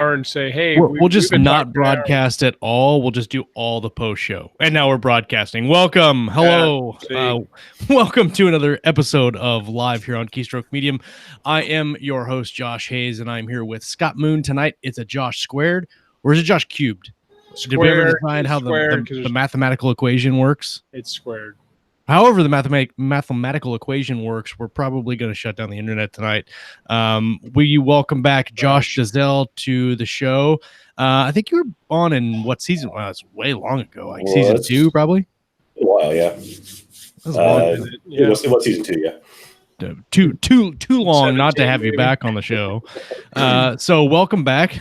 hour and say, hey, we'll just not broadcast at all. We'll just do all the post show. And now we're broadcasting. Welcome. Hello. Welcome to another episode of Live here on Keystroke Medium. I am your host, Josh Hayes, and I'm here with Scott Moon tonight. It's a Josh squared, or is it Josh cubed? Did we ever decide how the mathematical equation works? It's squared. However the mathematical equation works, we're probably going to shut down the internet tonight. We welcome back Josh Dalzelle to the show. I think you were on in what season? Well, it's way long ago, like season 2, probably. A while, yeah. That was long, it was season 2, yeah. Too long not to have you back on the show. So welcome back,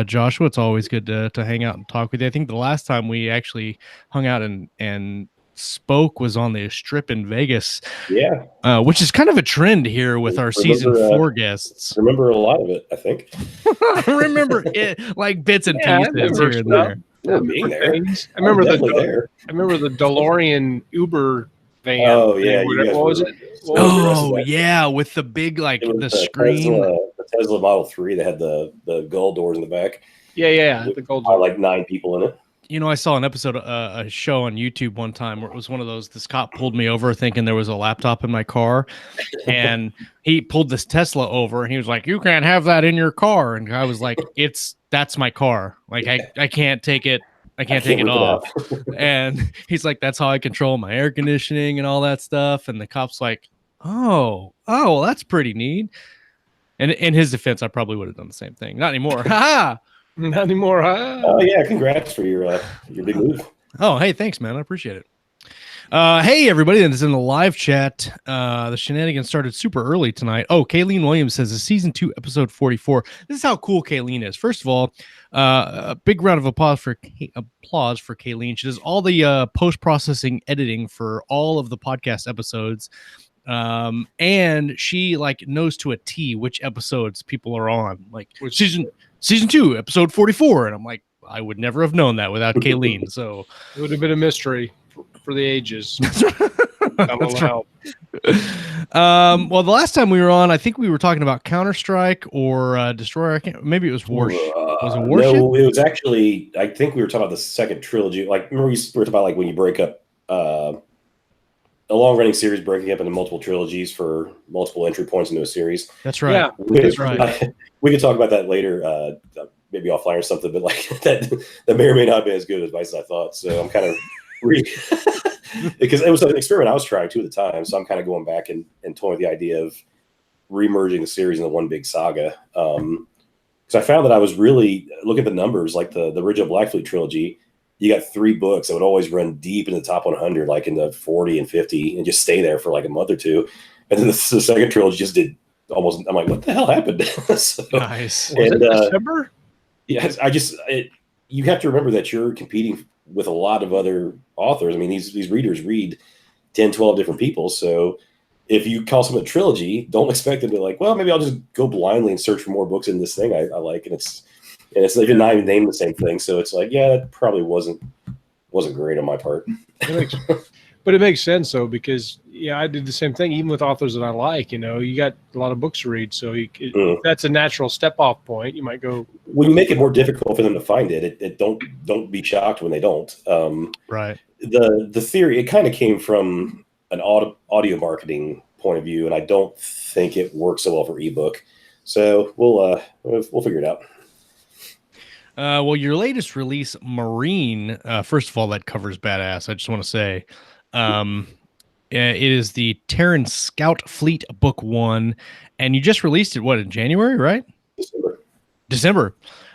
Joshua. It's always good to hang out and talk with you. I think the last time we actually hung out and spoke was on the strip in Vegas, which is kind of a trend here with our season 4 guests. Remember a lot of it, I think. I remember it like bits and pieces here and there. Being there. I remember the DeLorean Uber van. Oh yeah, what was it? Yeah, with the big the screen. The Tesla Model 3 that had the gold doors in the back. Yeah, the gold door. Like 9 people in it. You know, I saw an episode, a show on YouTube one time where it was one of those, this cop pulled me over thinking there was a laptop in my car, and he pulled this Tesla over and he was like, "You can't have that in your car." And I was like, that's my car. Like, I can't take it. I can't take it off. And he's like, "That's how I control my air conditioning and all that stuff." And the cop's like, oh, well, that's pretty neat. And in his defense, I probably would have done the same thing. Not anymore. Ha! Not anymore, huh? Oh yeah, congrats for your big move. Oh, hey, thanks, man. I appreciate it. Hey, everybody that is in the live chat. The shenanigans started super early tonight. Oh, Kayleen Williams says, "Is season 2, episode 44. This is how cool Kayleen is. First of all, a big round of applause for Kayleen. She does all the post-processing editing for all of the podcast episodes. And she knows to a T which episodes people are on. Like season 2, episode 44. And I'm like, I would never have known that without Kayleen. So it would have been a mystery for the ages. That's right. Well, the last time we were on, I think we were talking about Counter-Strike or Destroyer. Maybe it was Warship. Was it Warship? No, it was actually, I think we were talking about the second trilogy. Like, remember we were talking about when you break up a long-running series, breaking up into multiple trilogies for multiple entry points into a series. That's right. Yeah, that's right. We could talk about that later, maybe offline or something. But that may or may not be as good advice as I thought. So I'm kind of because it was an experiment I was trying to at the time. So I'm kind of going back and toying with the idea of remerging the series into one big saga. Because I found that I was really looking at the numbers, like the original Black Fleet trilogy. You got 3 books that would always run deep in the top 100, like in the 40 and 50, and just stay there for like a month or two. And then the second trilogy just did almost. I'm like, what the hell happened? So, nice. Was it December? Yeah, you have to remember that you're competing with a lot of other authors. I mean, these readers read 10, 12 different people. So if you call something a trilogy, don't expect them to be like, well, maybe I'll just go blindly and search for more books in this thing I like, and it's even not even named the same thing. So it's like, yeah, it probably wasn't great on my part. But it makes sense though, because I did the same thing even with authors that I like. You got a lot of books to read, so that's a natural step off point. You might go when you make it more difficult for them to find it. Don't be shocked when they don't. Right. The theory, it kind of came from an audio marketing point of view, and I don't think it works so well for ebook. So we'll figure it out. Well, your latest release, Marine, first of all, that cover's badass. I just want to say, it is the Terran Scout Fleet Book 1, and you just released it, in January, right? December.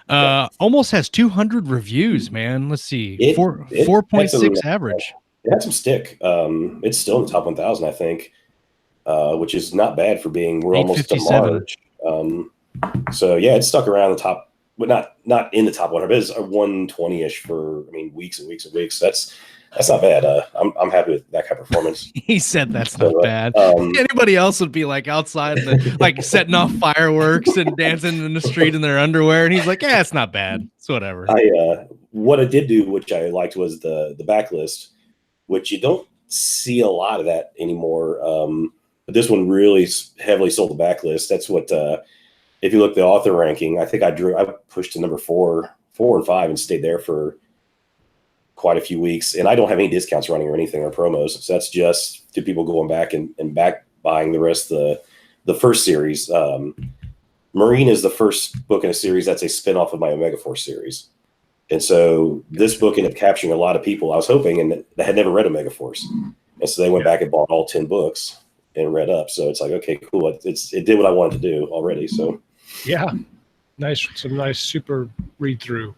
Almost has 200 reviews, man. Let's see, 4.6 average. It had some stick. It's still in the top 1,000, I think, which is not bad for being. We're almost to March. So yeah, it's stuck around the top. But not in the top 100, but it's a 120-ish for weeks and weeks and weeks. That's not bad. I'm happy with that kind of performance. He said that's not bad. Anybody else would be outside, setting off fireworks and dancing in the street in their underwear, and he's like, "Yeah, it's not bad. It's whatever." What I did do, which I liked, was the backlist, which you don't see a lot of that anymore. But this one really heavily sold the backlist. That's what if you look at the author ranking, I think I pushed to number 4 and 5 and stayed there for quite a few weeks. And I don't have any discounts running or anything or promos. So that's just to people going back and back buying the rest of the first series. Marine is the first book in a series that's a spinoff of my Omega Force series. And so this book ended up capturing a lot of people, I was hoping, and that had never read Omega Force. And so they went back and bought all 10 books and read up. So it's like, okay, cool. It did what I wanted to do already. So yeah, nice. Some nice super read through.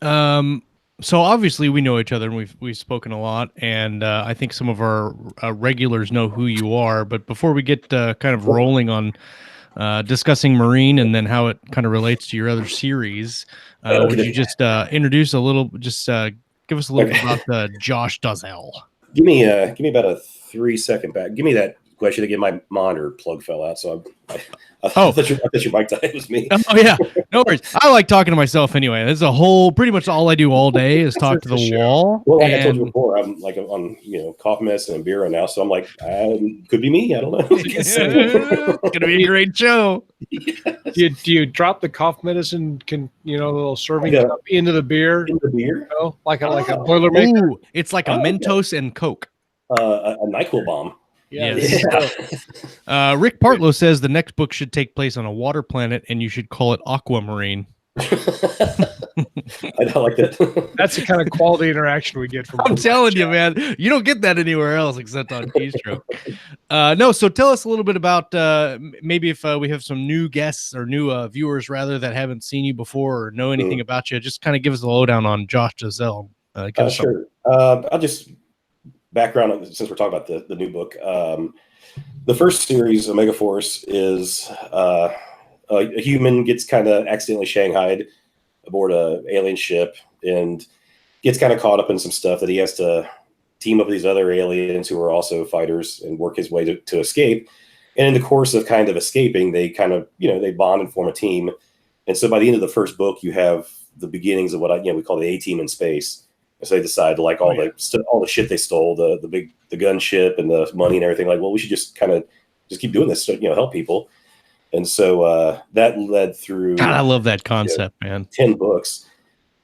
So obviously we know each other and we've spoken a lot, and I think some of our regulars know who you are. But before we get kind of rolling on discussing Marine and then how it kind of relates to your other series, would you just introduce a little, just give us a little bit about Josh Dalzelle? Give me about a 3-second back. Give me that question again. My monitor plug fell out, so I thought your mic died. It was me. Oh yeah, no worries. I like talking to myself anyway. This is pretty much all I do all day is talk to the wall. Well, like I told you before, I'm like on cough medicine and beer now, so I'm like, could be me. I don't know. It's gonna be a great show. Yes. Do you drop the cough medicine? A little serving cup into the beer? In the beer? Like a Boilermaker. Ooh, it's like a Mentos and Coke. A NyQuil bomb. Yes. Yeah. Rick Partlow says the next book should take place on a water planet, and you should call it Aquamarine. I don't like that. That's the kind of quality interaction we get from. I'm telling you, man, you don't get that anywhere else except on Keystroke. No, so tell us a little bit about maybe if we have some new guests or new viewers rather that haven't seen you before or know anything about you. Just kind of give us a lowdown on Josh Dalzelle. Sure. I'll just background since we're talking about the new book. The first series, Omega Force, is a human gets kind of accidentally shanghaied aboard a alien ship and gets kind of caught up in some stuff that he has to team up with these other aliens who are also fighters and work his way to escape. And in the course of kind of escaping, they kind of, they bond and form a team. And so by the end of the first book, you have the beginnings of what we call the A-Team in space. So they decide to all the shit they stole, the gunship and the money and everything. Like, well, we should just kind of just keep doing this to help people. And so that led through. God, I love that concept, man. 10 books,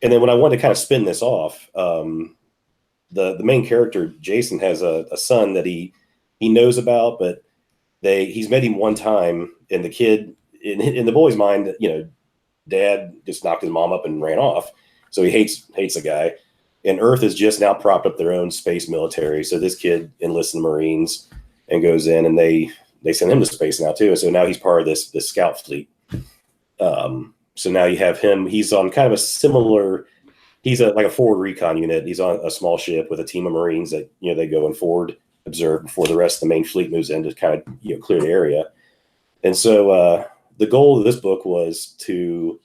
and then when I wanted to kind of spin this off, the main character Jason has a son that he knows about, but he's met him one time, and the kid in the boy's mind, dad just knocked his mom up and ran off, so he hates the guy. And Earth has just now propped up their own space military. So this kid enlists in the Marines and goes in, and they send him to space now too. So now he's part of this scout fleet. So now you have him. He's on kind of a similar. He's like a forward recon unit. He's on a small ship with a team of Marines that they go and forward observe before the rest of the main fleet moves in to kind of clear the area. And so the goal of this book was to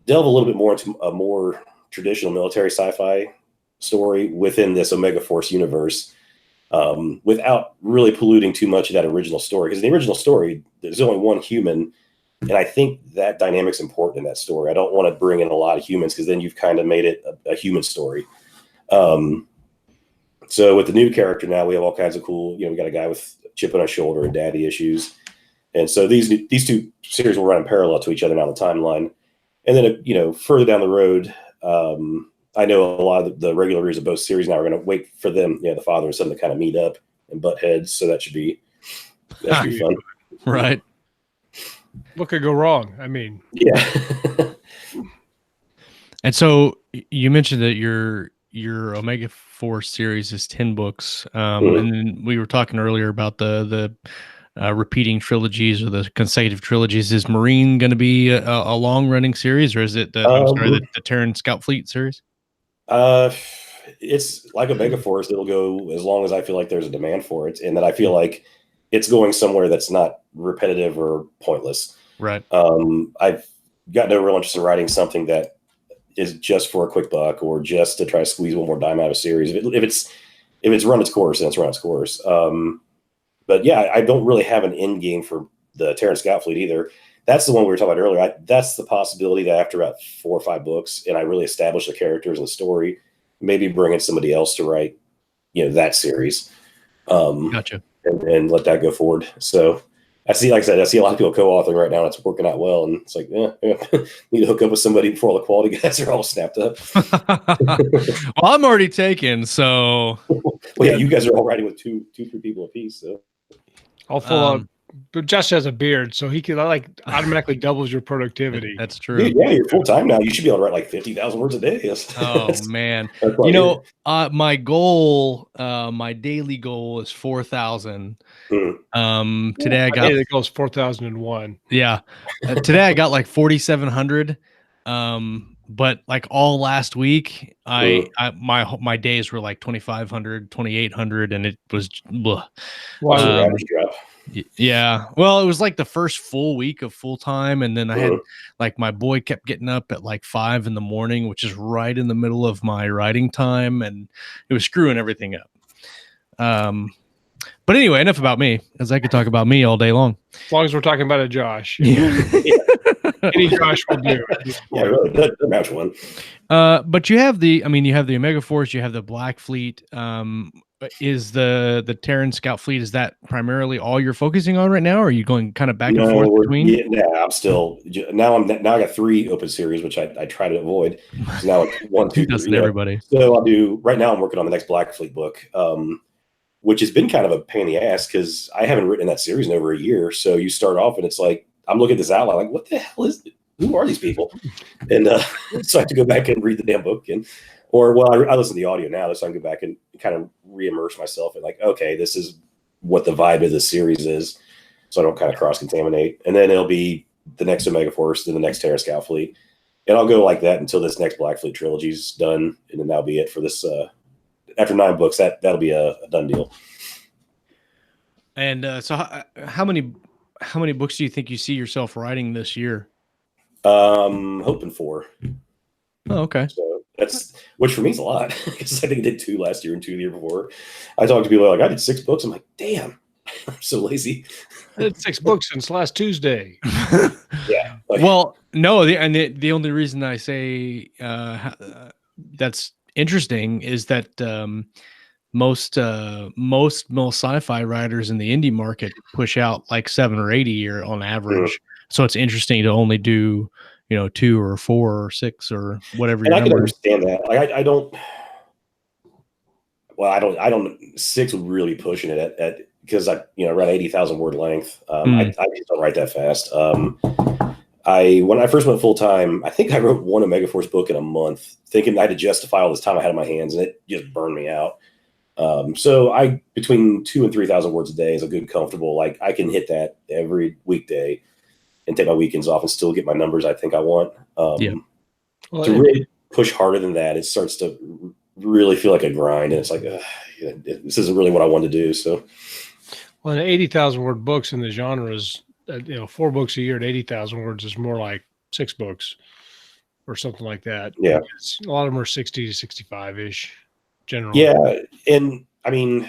delve a little bit more into a more traditional military sci-fi story within this Omega Force universe, without really polluting too much of that original story. Because in the original story, there's only one human, and I think that dynamic's important in that story. I don't want to bring in a lot of humans because then you've kind of made it a human story. So with the new character now, we have all kinds of cool. We got a guy with a chip on his shoulder and daddy issues, and so these two series will run in parallel to each other now on the timeline. And then further down the road. I know a lot of the regular readers of both series now are going to wait for them, the father and son, to kind of meet up and butt heads. So that should be fun. Right. What could go wrong? I mean, yeah. And so you mentioned that your Omega Force series is 10 books. And then we were talking earlier about the repeating trilogies or the consecutive trilogies. Is Marine going to be a long running series, or is it the Terran Scout Fleet series? It's like Omega Force. It'll go as long as I feel like there's a demand for it, and that I feel like it's going somewhere that's not repetitive or pointless. Right. I've got no real interest in writing something that is just for a quick buck or just to try to squeeze one more dime out of a series. If it's run its course, then it's run its course. But yeah, I don't really have an end game for the Terran Scout Fleet either. That's the one we were talking about earlier. That's the possibility that after about 4 or 5 books, and I really establish the characters and the story, maybe bring in somebody else to write, that series. Gotcha. And let that go forward. So I see, like I said, I see a lot of people co-authoring right now. And it's working out well, and it's like, yeah, need to hook up with somebody before all the quality guys are all snapped up. Well, I'm already taken, so. Well, yeah, you guys are all writing with two, 3 people apiece. So I'll full up. But Josh has a beard, so he can like automatically doubles your productivity. That's true. Dude, yeah, you're full time now. You should be able to write like 50,000 words a day. Oh man, you know, my goal, my daily goal is 4,000. Today I got daily goal is 4,001. Yeah, today I got like 4,700. But like all last week, my days were like 2,500, 2,800, and it was. Yeah, well, it was like the first full week of full time, and then I had like my boy kept getting up at like 5 a.m, which is right in the middle of my writing time, and it was screwing everything up. But anyway, enough about me, because I could talk about me all day long. As long as we're talking about a Josh, any Josh will do. Yeah, really, that match one. But you have the Omega Force, you have the Black Fleet. Is the Terran Scout Fleet, is that primarily all you're focusing on right now, or are you going kind of back and forth between? Yeah, I'm still now I got 3 open series, which I try to avoid. So now it's 1, 2, 3. Everybody. So I'll do right now. I'm working on the next Black Fleet book, which has been kind of a pain in the ass because I haven't written in that series in over a year. So you start off and it's like I'm looking at this outline, like, what the hell is it? Who are these people? And so I have to go back and read the damn book I listen to the audio now, so I can go back and kind of re-immerse myself in like, okay, this is what the vibe of this series is, so I don't kind of cross-contaminate. And then it'll be the next Omega Force, then the next Terran Scout Fleet. And I'll go like that until this next Black Fleet trilogy is done, and then that'll be it for this. After 9 books, that'll be a done deal. And so how many books do you think you see yourself writing this year? Hoping 4. Oh, okay. So which for me is a lot, because I think I did 2 last year and 2 the year before. I talk to people like, I did 6 books. I'm like, damn, I'm so lazy. I did 6 books since last Tuesday. Yeah. Well, no, the only reason I say that's interesting is that most sci-fi writers in the indie market push out like 7 or 8 a year on average. So it's interesting to only do 2 or 4 or 6 or whatever. And I can understand that. Like I don't. 6 would really be pushing it at because I around 80,000 word length. I just don't write that fast. When I first went full time, I think I wrote 1 Omega Force book in a month, thinking I had to justify all this time I had in my hands, and it just burned me out. So between 2,000 and 3,000 words a day is a good comfortable. Like I can hit that every weekday and take my weekends off and still get my numbers I think I want. To really push harder than that, it starts to really feel like a grind, and it's like this isn't really what I want to do. So, well, 80,000 word books in the genre is 4 books a year at 80,000 words is more like 6 books or something like that. Yeah, a lot of them are 60 to 65 ish generally. Yeah, and I mean,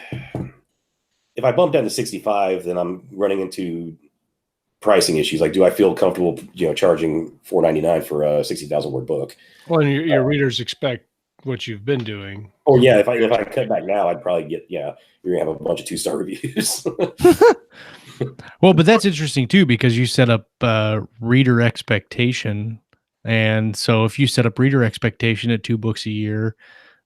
if I bump down to 65, then I'm running into pricing issues. Like, do I feel comfortable, charging $4.99 for a 60,000 word book? Well, and your readers expect what you've been doing. Oh yeah, if I cut back now, I'd probably get you're gonna have a bunch of 2-star reviews. Well, but that's interesting too, because you set up reader expectation, and so if you set up reader expectation at 2 books a year,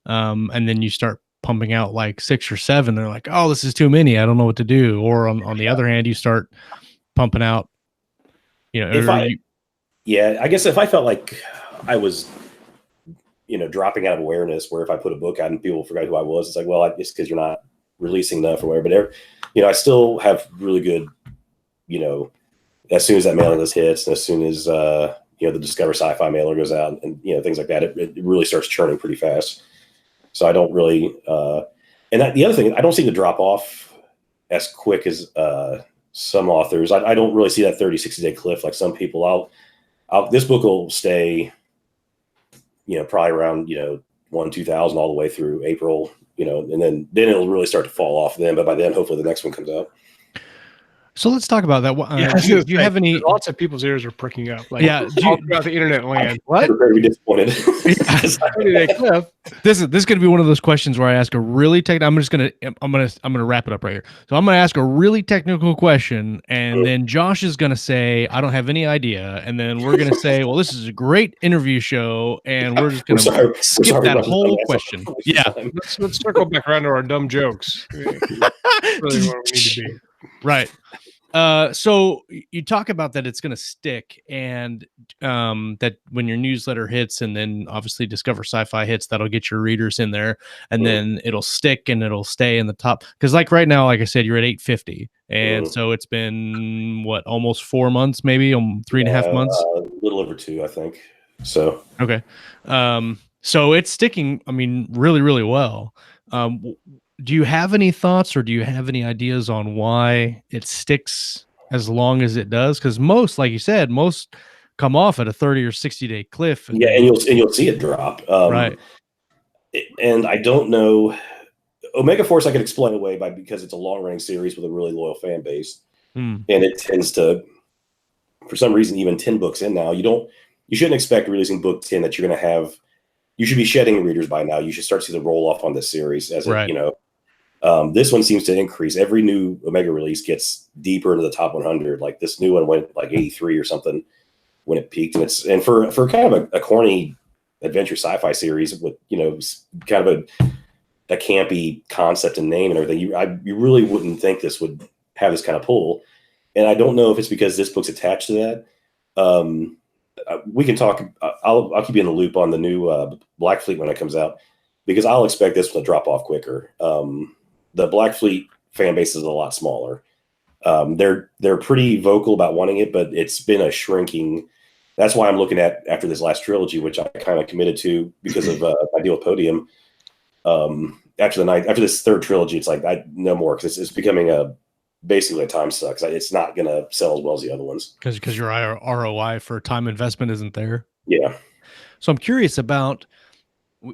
and then you start pumping out like 6 or 7, they're like, oh, this is too many, I don't know what to do. Or on the other hand, you start pumping out, I guess if I felt like I was, dropping out of awareness, where if I put a book out and people forgot who I was, it's like, well, it's because you're not releasing enough or whatever. But I still have really good, as soon as that mailing list hits, and as soon as the Discover Sci-Fi mailer goes out, and things like that, it really starts churning pretty fast. So I don't really, and the other thing, I don't seem to drop off as quick as some authors. I don't really see that 30-60 day cliff like some people. This book will stay, probably around 1-2,000 all the way through April, and then it'll really start to fall off then. But by then, hopefully, the next one comes out. So let's talk about that. Do you have any? Lots of people's ears are pricking up. Like, Yeah, all throughout the internet land. What? I'm very disappointed. This is going to be one of those questions where I ask a really technical. I'm gonna wrap it up right here. So I'm gonna ask a really technical question, and then Josh is gonna say, "I don't have any idea," and then we're gonna say, "Well, this is a great interview show," and we're just gonna skip that whole question. Yeah, let's circle back around to our dumb jokes. Really where we need to be. Right. So you talk about that it's going to stick, and that when your newsletter hits, and then obviously Discover Sci-Fi hits, that'll get your readers in there, and then it'll stick and it'll stay in the top. Because like right now, like I said, you're at 850, and so it's been what, almost 4 months, maybe 3.5 months, a little over 2, I think. So okay, so it's sticking. I mean, really, really well. Do you have any thoughts, or do you have any ideas on why it sticks as long as it does? Because most, like you said, most come off at a 30 or 60-day cliff. And you'll see it drop. Right. And I don't know. Omega Force I could explain away because it's a long-running series with a really loyal fan base, and it tends to, for some reason, even 10 books in now, you shouldn't expect releasing book 10 that you're going to have. You should be shedding readers by now. You should start to see the roll off on this series as right. This one seems to increase. Every new Omega release gets deeper into the top 100. Like this new one went like 83 or something when it peaked. And for kind of a corny adventure sci-fi series with, kind of a campy concept and name and everything, you really wouldn't think this would have this kind of pull. And I don't know if it's because this book's attached to that. We can talk. I'll keep you in the loop on the new Black Fleet when it comes out, because I'll expect this one to drop off quicker. The Black Fleet fan base is a lot smaller. They're pretty vocal about wanting it, but it's been a shrinking. That's why I'm looking at after this last trilogy, which I kind of committed to because of my deal with Podium. After this third trilogy, it's like no more, because it's becoming basically a time suck. It's not going to sell as well as the other ones because your ROI for time investment isn't there. Yeah. So I'm curious about.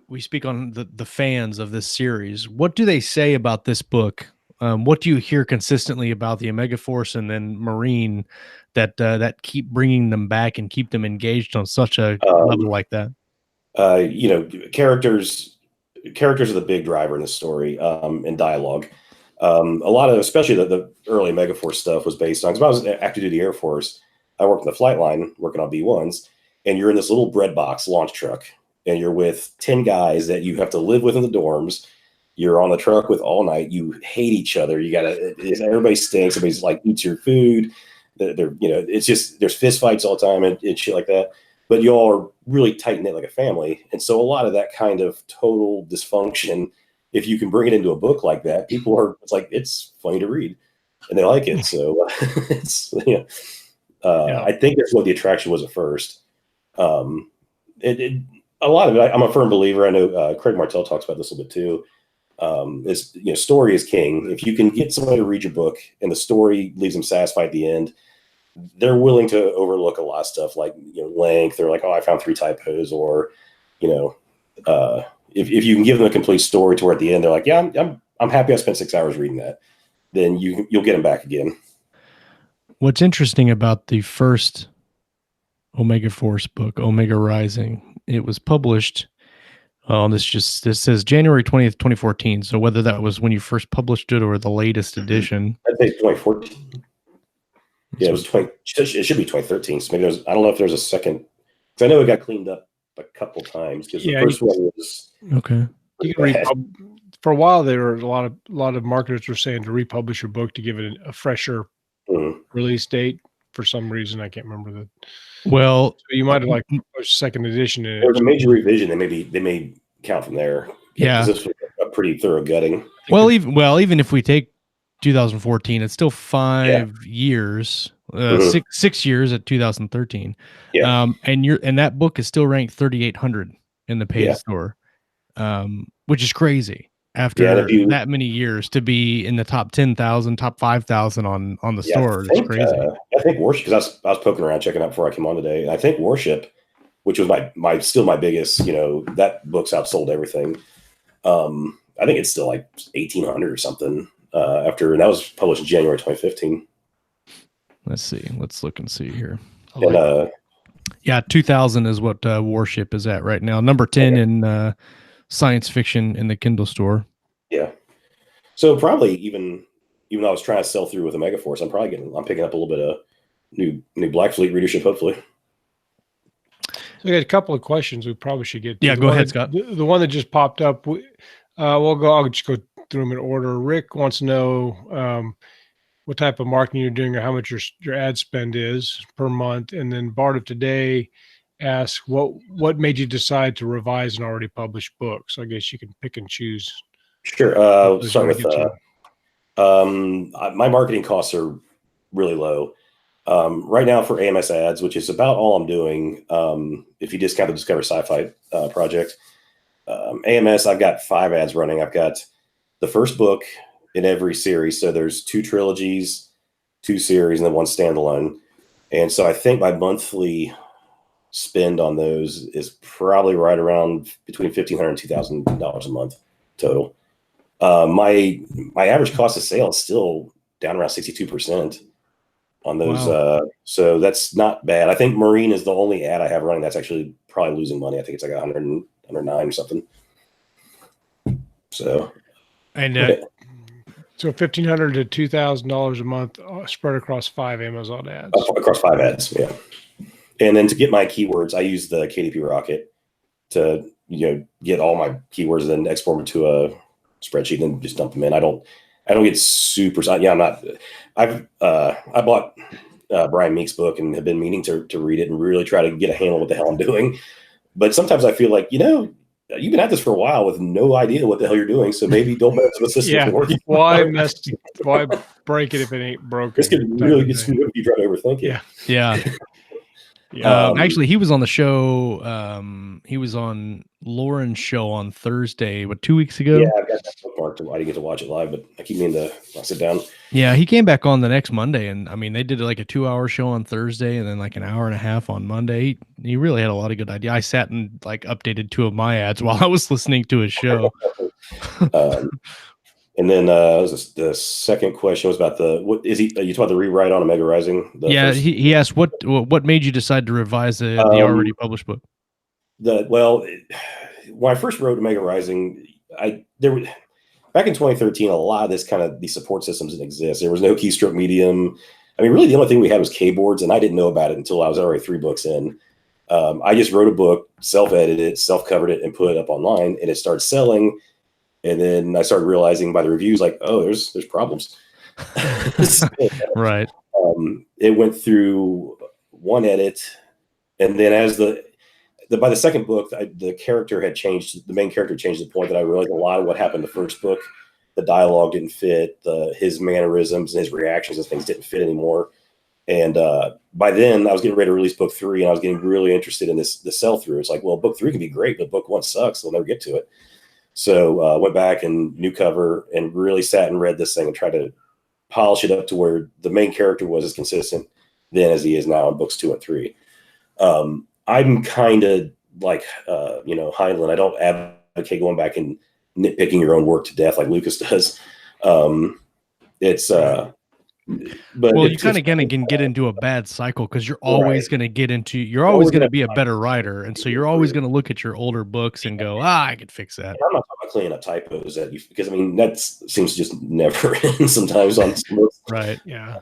We speak on the fans of this series. What do they say about this book? What do you hear consistently about the Omega Force and then Marine that keep bringing them back and keep them engaged on such a level like that? Characters are the big driver in the story, and dialogue. A lot of, especially the early Omega Force stuff, was based on, because I was active duty Air Force. I worked in the flight line working on B1s, and you're in this little bread box launch truck, and you're with 10 guys that you have to live with in the dorms. You're on the truck with all night. You hate each other. Everybody stinks. Everybody's like eats your food. It's just, there's fist fights all the time and shit like that. But you all are really tight knit like a family. And so a lot of that kind of total dysfunction, if you can bring it into a book like that, it's funny to read and they like it. So I think that's what the attraction was at first. A lot of it, I'm a firm believer. I know Craig Martell talks about this a little bit too. Story is king. If you can get somebody to read your book and the story leaves them satisfied at the end, they're willing to overlook a lot of stuff like length, or like, oh, I found 3 typos, or if you can give them a complete story to where at the end they're like, yeah, I'm happy I spent 6 hours reading that, then you'll get them back again. What's interesting about the first Omega Force book, Omega Rising, it was published this says January 20th, 2014. So whether that was when you first published it or the latest edition. I think 2014. Yeah, it was it should be 2013. So maybe I don't know if there's a second, because I know it got cleaned up a couple times, because the first one was okay. You can for a while there were a lot of marketers were saying to republish your book to give it a fresher release date. For some reason, I can't remember that. Well, so you might have pushed second edition. There was a major revision. They may count from there. Yeah, this was a pretty thorough gutting. Well, even if we take 2014, it's still 5 years, 6 years at 2013. Yeah, and that book is still ranked 3,800 in the paid store, which is crazy. After that many years to be in the top 10,000, top 5,000 on the store, it's crazy. I think Worship, because I was poking around checking out before I came on today, and I think Worship, which was still my biggest, that book's outsold everything. I think it's still like 1,800 or something. And that was published in January 2015. Let's see. Let's look and see here. And, yeah, 2000 is what Warship is at right now. Number 10 in science fiction in the Kindle store. Yeah. So probably even though I was trying to sell through with a Megaforce, I'm picking up a little bit of new Black Fleet readership, hopefully. So we got a couple of questions we probably should get to. Yeah, go ahead, Scott. The one that just popped up, I'll just go through them in order. Rick wants to know what type of marketing you're doing or how much your ad spend is per month. And then Bart of Today asks, what made you decide to revise an already published book? So I guess you can pick and choose. Sure. Start with my marketing costs are really low. Right now for AMS ads, which is about all I'm doing, if you discount the Discover Sci-Fi project, AMS, I've got 5 ads running. I've got the first book in every series. So there's 2 trilogies, 2 series, and then 1 standalone. And so I think my monthly spend on those is probably right around between $1,500 and $2,000 a month total. My average cost of sale is still down around 62% on those. Wow. So that's not bad. I think Marine is the only ad I have running that's actually probably losing money. I think it's like 109 or something. So, and so $1,500 to $2,000 a month spread across 5 Amazon ads. Across 5 ads, yeah. And then to get my keywords, I use the KDP Rocket to get all my keywords and then export them to a spreadsheet and then just dump them in. I don't get super. Yeah, I'm not. I bought Brian Meek's book and have been meaning to read it and really try to get a handle on what the hell I'm doing. But sometimes I feel like you've been at this for a while with no idea what the hell you're doing, so maybe don't mess with the system. Why break it if it ain't broken? This could really get screwed up if you try to overthink it. Yeah. Actually, he was on the show. He was on Lauren's show on Thursday, 2 weeks ago? Yeah, I've got that bookmarked. I didn't get to watch it live, but I keep meaning to sit down. Yeah, he came back on the next Monday, and I mean, they did like a 2-hour show on Thursday, and then like an hour and a half on Monday. He really had a lot of good ideas. I sat and like updated 2 of my ads while I was listening to his show. And then the second question was about you talking about the rewrite on Omega Rising? He asked what made you decide to revise the already published book? When I first wrote Omega Rising, back in 2013, a lot of these support systems didn't exist. There was no keystroke medium. I mean, really, the only thing we had was keyboards, and I didn't know about it until I was already 3 books in. I just wrote a book, self-edited it, self-covered it, and put it up online, and it started selling. And then I started realizing by the reviews, like, oh, there's problems. Right. It went through 1 edit, and then by the second book, the character had changed. The main character changed to the point that I realized a lot of what happened in the first book, the dialogue didn't fit, his mannerisms and his reactions and things didn't fit anymore. And by then, I was getting ready to release book 3, and I was getting really interested in the sell through. It's like, well, book 3 can be great, but book 1 sucks. They'll never get to it. So went back and new cover and really sat and read this thing and tried to polish it up to where the main character was as consistent then as he is now in books 2 and 3. I'm kind of like, Heinlein. I don't advocate going back and nitpicking your own work to death like Lucas does. But you kind of can get into a bad cycle because you're always going to going to be a better writer, and so you're always going to look at your older books and go, I could fix that. I'm not talking about cleaning up typos because I mean that seems to just never end sometimes on right. Yeah,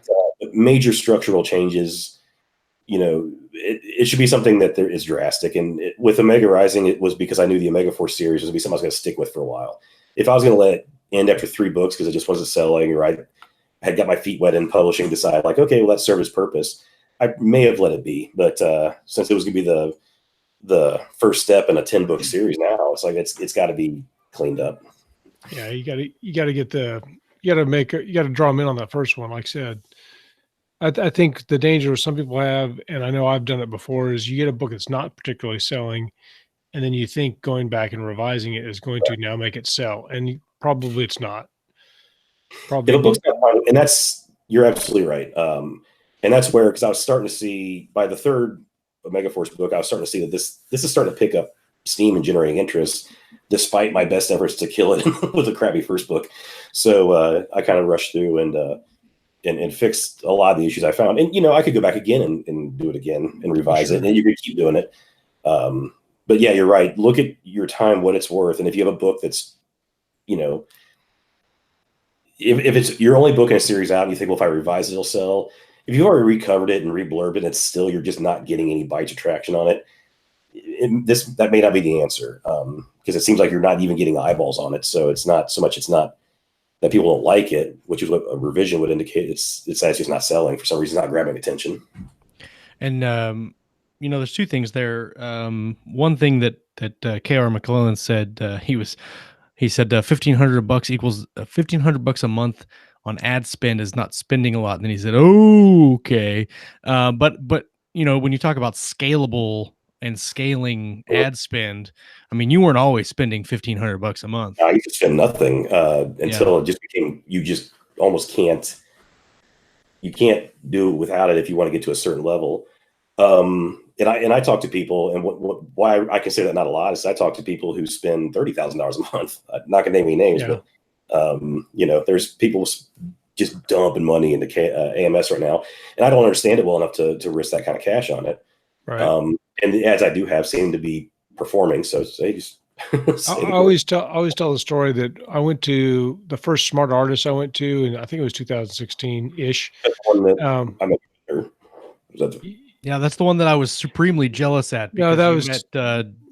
major structural changes. It should be something that there is drastic. And with Omega Rising, it was because I knew the Omega Force series was going to be something I was going to stick with for a while. If I was going to let it end after 3 books because it just wasn't selling, or I had got my feet wet in publishing, decide like, okay, well, that served its purpose, I may have let it be. But since it was going to be the first step in a 10-book series now, it's like it's got to be cleaned up. Yeah, you got to draw them in on that first one. Like I said, I think the danger some people have, and I know I've done it before, is you get a book that's not particularly selling, and then you think going back and revising it is going to now make it sell, and probably it's not. Probably, and you're absolutely right. And that's where, because I was starting to see by the 3rd Omega Force book, I was starting to see that this is starting to pick up steam and generating interest, despite my best efforts to kill it with a crappy first book. So I kind of rushed through and and fix a lot of the issues I found. And, you know, I could go back again and do it again and revise it, and you could keep doing it. But yeah, you're right. Look at your time, what it's worth. And if you have a book that's, you know, if it's your only book in a series out and you think, well, if I revise it, it'll sell. If you've already recovered it and reblurbed it, and it's still, you're just not getting any bites of traction on it. That may not be the answer, because it seems like you're not even getting eyeballs on it. So it's not so much, it's not that people don't like it, which is what a revision would indicate. It's just not selling for some reason, not grabbing attention. And you know, there's two things there. One thing that K.R. McClellan said, he said $1,500 equals $1,500 a month on ad spend is not spending a lot. And then he said, oh, okay. But you know, when you talk about scalable and scaling ad spend, I mean, you weren't always spending $1,500 a month. No, you could spend nothing until it just became, you just almost can't do it without it if you want to get to a certain level. And I talk to people, and why I can say that not a lot is I talk to people who spend $30,000 a month. I'm not gonna name any names, but you know, there's people just dumping money into AMS right now, and I don't understand it well enough to risk that kind of cash on it. Right. And the ads I do have seem to be performing, so they just. I always tell the story that I went to the first Smart Artist I went to, and I think it was 2016-ish. Yeah, that's the one that I was supremely jealous at. No, that was met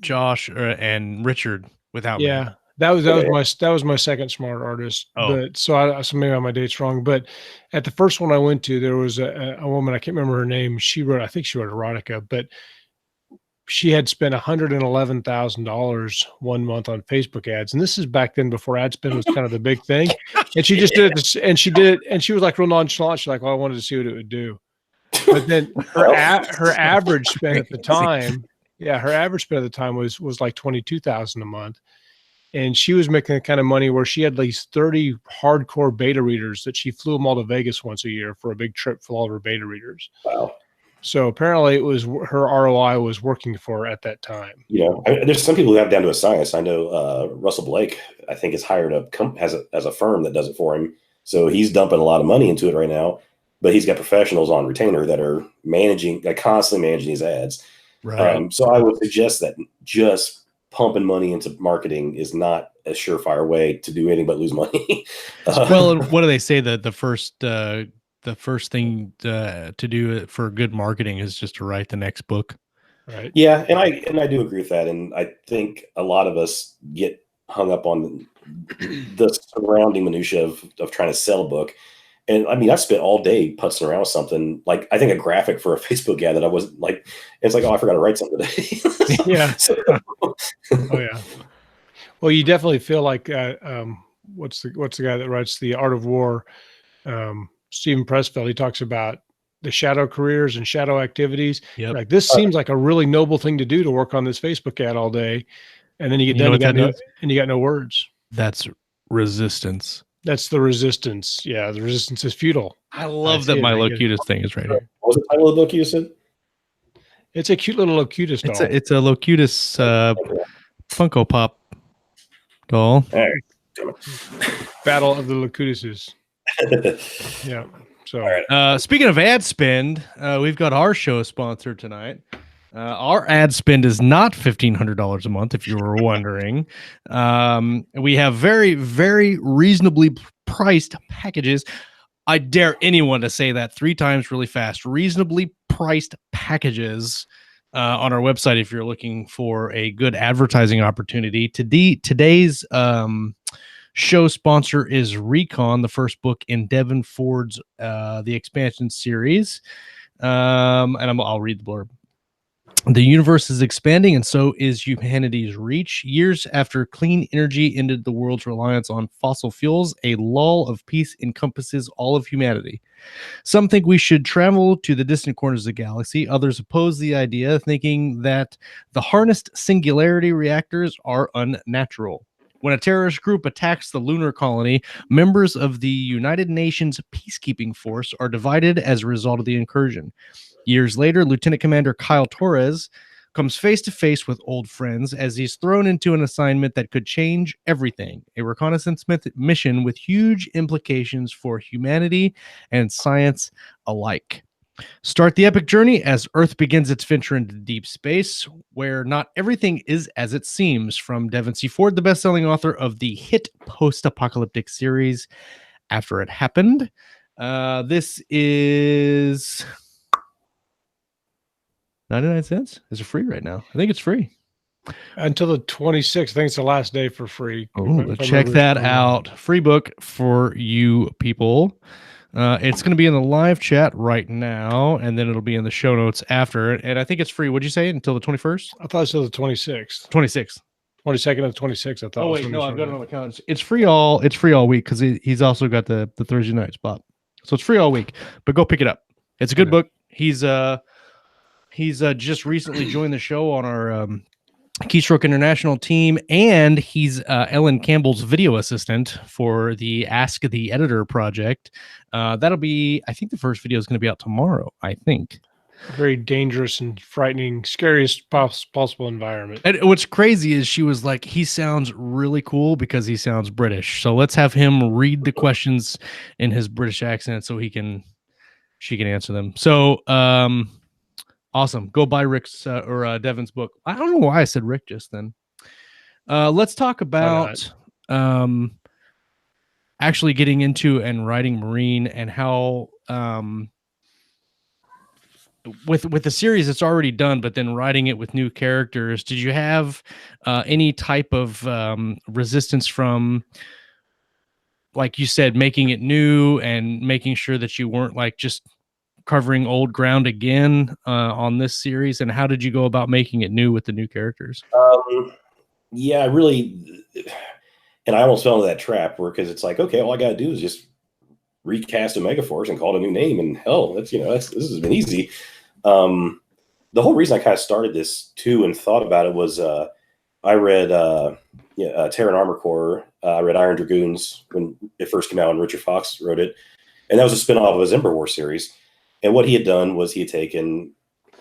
Josh and Richard without me. Yeah, that was my second Smart Artist. Oh. But so maybe I got my dates wrong. But at the first one I went to, there was a woman, I can't remember her name. I think she wrote erotica, but she had spent $111,000 one month on Facebook ads. And this is back then before ad spend was kind of the big thing. And she just did it, and she did it, and she was like real nonchalant. She's like, well, I wanted to see what it would do. But then her average spend at the time, her average spend at the time was like $22,000 a month. And she was making the kind of money where she had at least 30 hardcore beta readers that she flew them all to Vegas once a year for a big trip for all of her beta readers. Wow. So apparently it was her ROI was working for her at that time. You know, there's some people who have down to a science. I know Russell Blake, I think, is hired as a firm that does it for him. So he's dumping a lot of money into it right now, but he's got professionals on retainer that are constantly managing these ads. Right. So I would suggest that just pumping money into marketing is not a surefire way to do anything but lose money. Well, and what do they say that the first thing to do for good marketing is just to write the next book? Right. Yeah, and I do agree with that, and I think a lot of us get hung up on the surrounding minutia of trying to sell a book. And I mean, I spent all day putzing around with something, like I think a graphic for a Facebook ad that I wasn't like. It's like, oh, I forgot to write something today. Yeah. Oh yeah. Well, you definitely feel like what's the guy that writes The Art of War? Stephen Pressfield. He talks about the shadow careers and shadow activities. Yep. Like this seems like a really noble thing to do, to work on this Facebook ad all day, and then you get done, and you got no words. That's resistance. That's the resistance. Yeah, the resistance is futile. I love that my Locutus thing is right here. What was the title of the book you said? It's a cute little Locutus doll. It's a Locutus Funko Pop doll. All right. Battle of the Locutuses. Yeah. So, all right. Speaking of ad spend, we've got our show sponsor tonight. Our ad spend is not $1,500 a month, if you were wondering. We have very, very reasonably priced packages. I dare anyone to say that 3 times really fast. Reasonably priced packages on our website if you're looking for a good advertising opportunity. Today's show sponsor is Recon, the first book in Devon Ford's The Expansion series. And I'll read the blurb. The universe is expanding, and so is humanity's reach. Years after clean energy ended the world's reliance on fossil fuels, a lull of peace encompasses all of humanity. Some think we should travel to the distant corners of the galaxy. Others oppose the idea, thinking that the harnessed singularity reactors are unnatural. When a terrorist group attacks the lunar colony, members of the United Nations Peacekeeping Force are divided as a result of the incursion. Years later, Lieutenant Commander Kyle Torres comes face to face with old friends as he's thrown into an assignment that could change everything, a reconnaissance mission with huge implications for humanity and science alike. Start the epic journey as Earth begins its venture into deep space, where not everything is as it seems. From Devon C Ford, the best-selling author of the hit post-apocalyptic series After It Happened. This is 99 cents. Is it free right now? I think it's free. Until the 26th. I think it's the last day for free. Oh, check that out. Free book for you people. It's going to be in the live chat right now, and then it'll be in the show notes after. And I think it's free. What'd you say? Until the 21st? I thought it was the 26th. 26th. 22nd and 26th. I thought. Oh wait, no, I've got it on the calendar. It's free all week because he's also got the Thursday night spot. So it's free all week. But go pick it up. It's a good book. He's just recently joined the show on our Keystroke International team, and he's Ellen Campbell's video assistant for the Ask the Editor project. That'll be, I think the first video is going to be out tomorrow, I think. Very dangerous and frightening, scariest possible environment. And what's crazy is she was like, he sounds really cool because he sounds British. So let's have him read the questions in his British accent so she can answer them. So, awesome. Go buy Rick's or Devon's book. I don't know why I said Rick just then. Let's talk about actually getting into and writing Marine and how with the series it's already done, but then writing it with new characters. Did you have any type of resistance from, like you said, making it new and making sure that you weren't like just covering old ground again on this series? And how did you go about making it new with the new characters? Yeah, I really, and I almost fell into that trap where, because it's like, okay, all I got to do is just recast a Megaforce and call it a new name, and hell, this has been easy. The whole reason I kind of started this too and thought about it was I read Terran Armor Corps. I read Iron Dragoons when it first came out, and Richard Fox wrote it, and that was a spinoff of his Ember War series. And what he had done was he had taken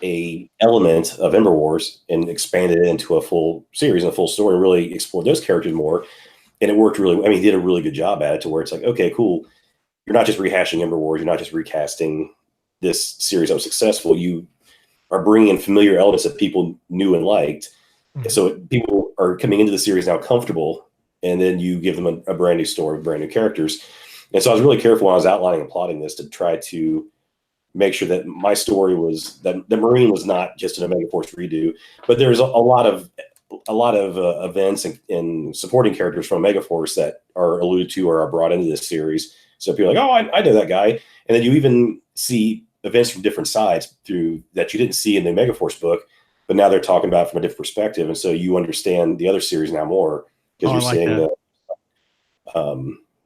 a element of Ember Wars and expanded it into a full series and a full story, and really explored those characters more. And it worked really, he did a really good job at it, to where it's like, okay, cool. You're not just rehashing Ember Wars. You're not just recasting this series that was successful. You are bringing in familiar elements that people knew and liked. Mm-hmm. So people are coming into the series now comfortable, and then you give them a brand new story with brand new characters. And so I was really careful when I was outlining and plotting this to try to make sure that my story was that the Marine was not just an Omega Force redo, but there's a lot of events and supporting characters from Omega Force that are alluded to or are brought into this series. So people are like, oh, I know that guy. And then you even see events from different sides through that you didn't see in the Omega Force book, but now they're talking about it from a different perspective. And so you understand the other series now more because you're seeing that.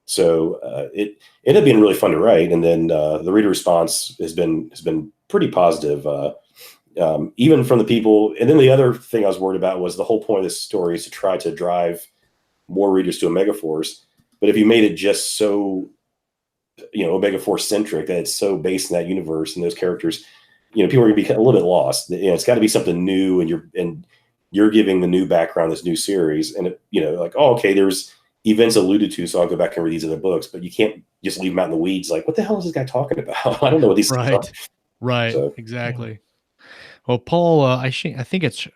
So it ended up being really fun to write, and then the reader response has been pretty positive, even from the people. And then the other thing I was worried about was the whole point of this story is to try to drive more readers to Omega Force. But if you made it just so, Omega Force centric, that it's so based in that universe and those characters, people are going to be a little bit lost. It's got to be something new, and you're giving the new background, this new series, and like, oh, okay, there's events alluded to, so I'll go back and read these other books, but you can't just leave them out in the weeds. Like, what the hell is this guy talking about? I don't know what these things are. Right. So, exactly. Well, Paul, I think it's,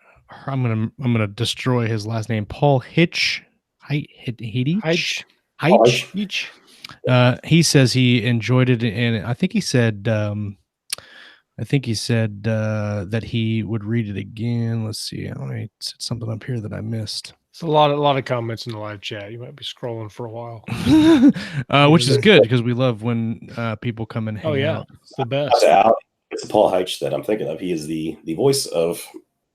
I'm gonna destroy his last name. Paul Hitch. He says he enjoyed it, and I think he said that he would read it again. Let's see. I said something up here that I missed. It's a lot of comments in the live chat. You might be scrolling for a while, which is good because we love when people come and hang out. It's the best. It's Paul Heitch that I'm thinking of. He is the voice of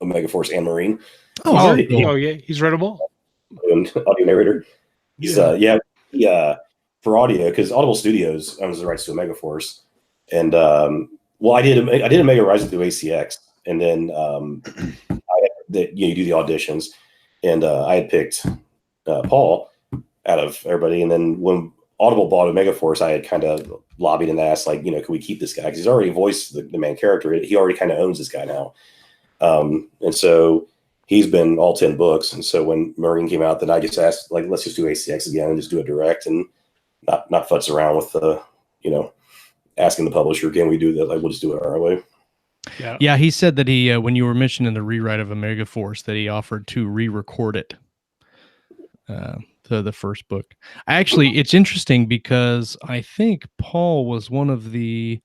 Omega Force and Marine. Oh, yeah, he's readable. Audio narrator. He's for audio, because Audible Studios owns the rights to Omega Force, and I did Omega Rising through ACX, and then you do the auditions. And I had picked Paul out of everybody. And then when Audible bought Omega Force, I had kind of lobbied and asked, like, can we keep this guy? Because he's already voiced the main character. He already kind of owns this guy now. And so he's been all 10 books. And so when Marine came out, then I just asked, like, let's just do ACX again and just do it direct and not futz around with asking the publisher, can we do that? Like, we'll just do it our way. Yeah. He said that he, when you were mentioning the rewrite of Omega Force, that he offered to re-record it. The first book. Actually, it's interesting because I think Paul was one of the.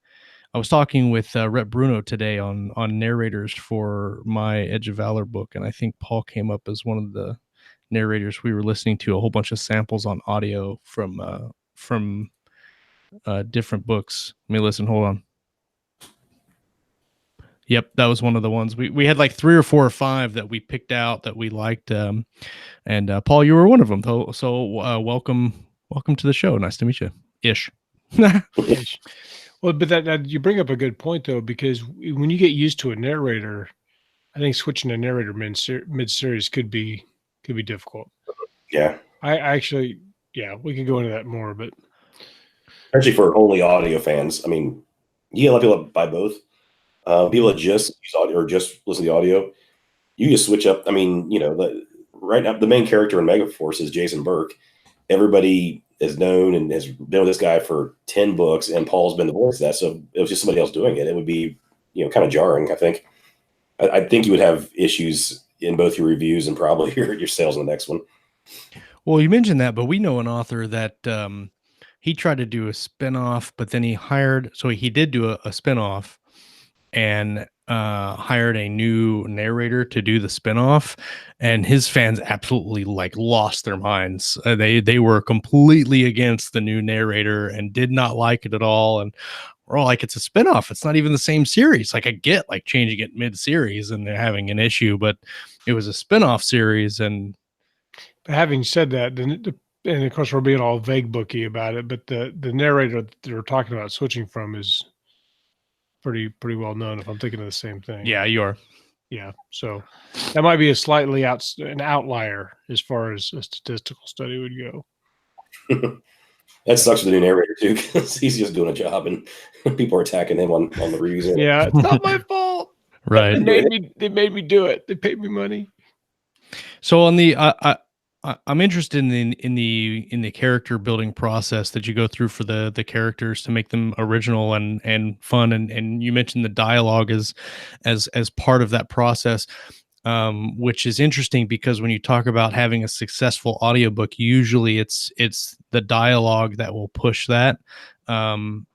I was talking with Rep Bruno today on narrators for my Edge of Valor book, and I think Paul came up as one of the narrators. We were listening to a whole bunch of samples on audio from different books. Let me listen. Hold on. Yep, that was one of the ones. We had like 3 or 4 or 5 that we picked out that we liked. And Paul, you were one of them. So welcome to the show. Nice to meet you. Ish. Well, but that you bring up a good point though, because when you get used to a narrator, I think switching to narrator mid series could be difficult. Yeah. I actually, we could go into that more, but actually for only audio fans, I mean, you get a lot of people that buy both. People that just use audio or just listen to the audio, you just switch up. I mean, right now the main character in Megaforce is Jason Burke. Everybody is known and has known this guy for 10 books, and Paul's been the voice of that. So if it was just somebody else doing it, it would be, kind of jarring. I think you would have issues in both your reviews and probably your sales in the next one. Well, you mentioned that, but we know an author that he tried to do a spinoff, but then he did do a spinoff and hired a new narrator to do the spinoff, and his fans absolutely lost their minds. They were completely against the new narrator and did not like it at all. And we're all like, it's a spinoff. It's not even the same series. Like, I get changing it mid-series and they're having an issue, but it was a spinoff series. And having said that, and of course we're being all vague booky about it, but the narrator that they're talking about switching from is pretty well known, if I'm thinking of the same thing. Yeah, you are. Yeah, so that might be a slightly an outlier as far as a statistical study would go. That sucks for the new narrator too, because he's just doing a job and people are attacking him on the reviews. Yeah, it's not my fault. Right? They made me do it. They paid me money. So on the I'm interested in the character building process that you go through for the characters to make them original and fun, and you mentioned the dialogue as part of that process, which is interesting because when you talk about having a successful audiobook, usually it's the dialogue that will push that, and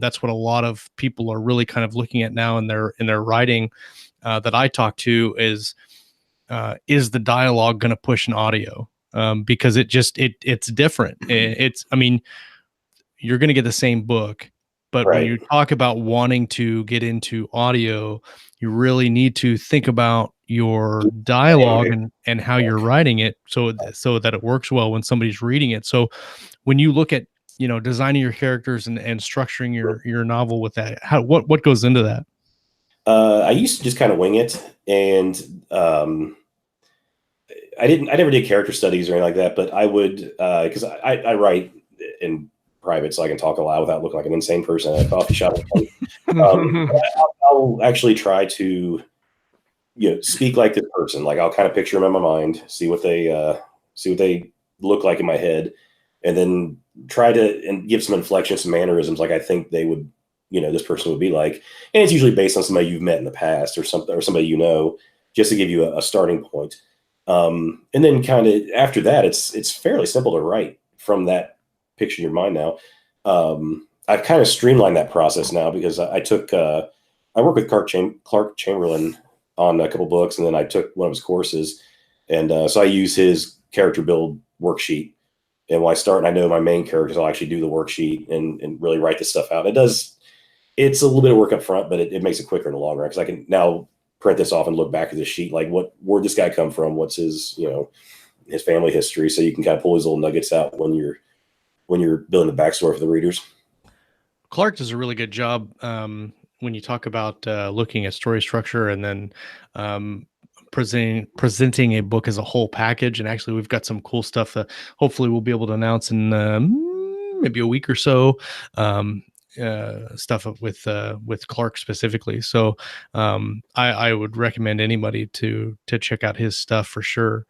that's what a lot of people are really kind of looking at now in their writing that I talk to is the dialogue going to push an audio? Because it's different. I mean, you're going to get the same book, but right. When you talk about wanting to get into audio, you really need to think about your dialogue and how you're writing it so that it works well when somebody's reading it. So when you look at, designing your characters and structuring your novel with that, what goes into that? I used to just kind of wing it, and I never did character studies or anything like that, but I would, because I write in private so I can talk aloud without looking like an insane person at a coffee shop. I'll actually try to, speak like this person. Like, I'll kind of picture them in my mind, see what they look like in my head, and then try to give some inflections, some mannerisms like I think they would, this person would be like. And it's usually based on somebody you've met in the past or somebody just to give you a starting point. And then kind of after that, it's fairly simple to write from that picture in your mind now. I've kind of streamlined that process now because I work with Clark Chamberlain on a couple books, and then I took one of his courses, and so I use his character build worksheet. And when I start and I know my main characters, I'll actually do the worksheet and really write this stuff out. It's a little bit of work up front, but it makes it quicker in the long run because I can now print this off and look back at this sheet, like where'd this guy come from? What's his, his family history? So you can kind of pull these little nuggets out when you're building the backstory for the readers. Clark does a really good job when you talk about looking at story structure and then presenting a book as a whole package. And actually, we've got some cool stuff that hopefully we'll be able to announce in maybe a week or so. stuff with Clark specifically. So I would recommend anybody to check out his stuff for sure.